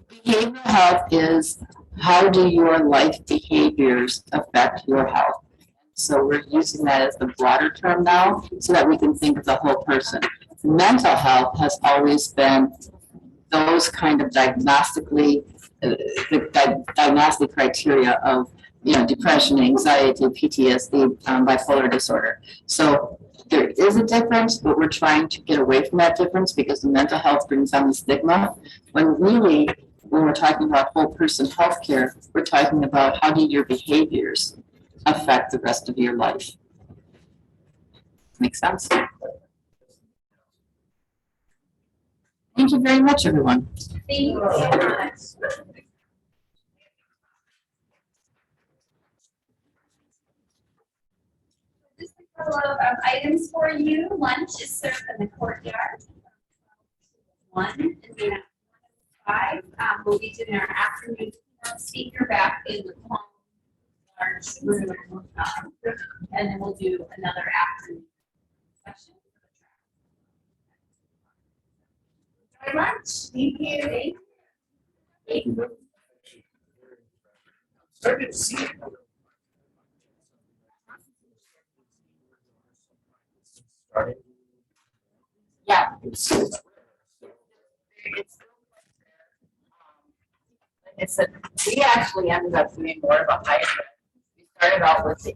Behavioral health is how do your life behaviors affect your health? So we're using that as the broader term now so that we can think of the whole person. Mental health has always been those kind of diagnostic criteria of, depression, anxiety, PTSD, bipolar disorder. So there is a difference, but we're trying to get away from that difference because the mental health brings on the stigma. When really, when we're talking about whole person healthcare, we're talking about how do your behaviors affect the rest of your life. Make sense? Thank you very much, everyone. Thank you so much. Just a couple of items for you. Lunch is served in the courtyard. 1 and then at 5, we'll be doing our afternoon speaker back in the large room. And then we'll do another afternoon session. Enjoy lunch. Thank you. Thank you. Started to see it. Started. Yeah. It's we actually ended up doing more of a hybrid. We started out with the